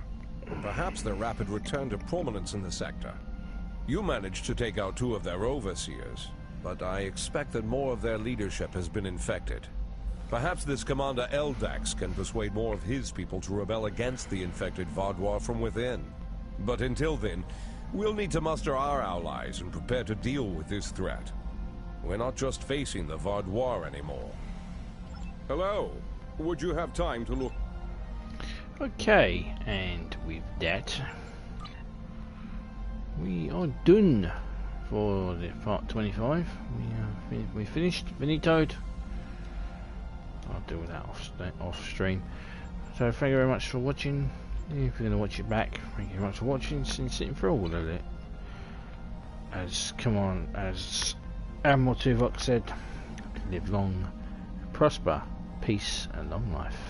and perhaps their rapid return to prominence in the sector. You managed to take out 2 of their overseers, but I expect that more of their leadership has been infected. Perhaps this Commander Eldex can persuade more of his people to rebel against the infected Vaaduwar from within. But until then, we'll need to muster our allies and prepare to deal with this threat. We're not just facing the Vaaduwar anymore. Hello. Would you have time to look? Okay, and with that, we are done for the part 25. We finished, finitoed. I'll deal with that off stream. So thank you very much for watching. If you're going to watch it back, thank you very much for watching and sitting through all of it. As Admiral Tuvok said, live long, prosper, peace and long life.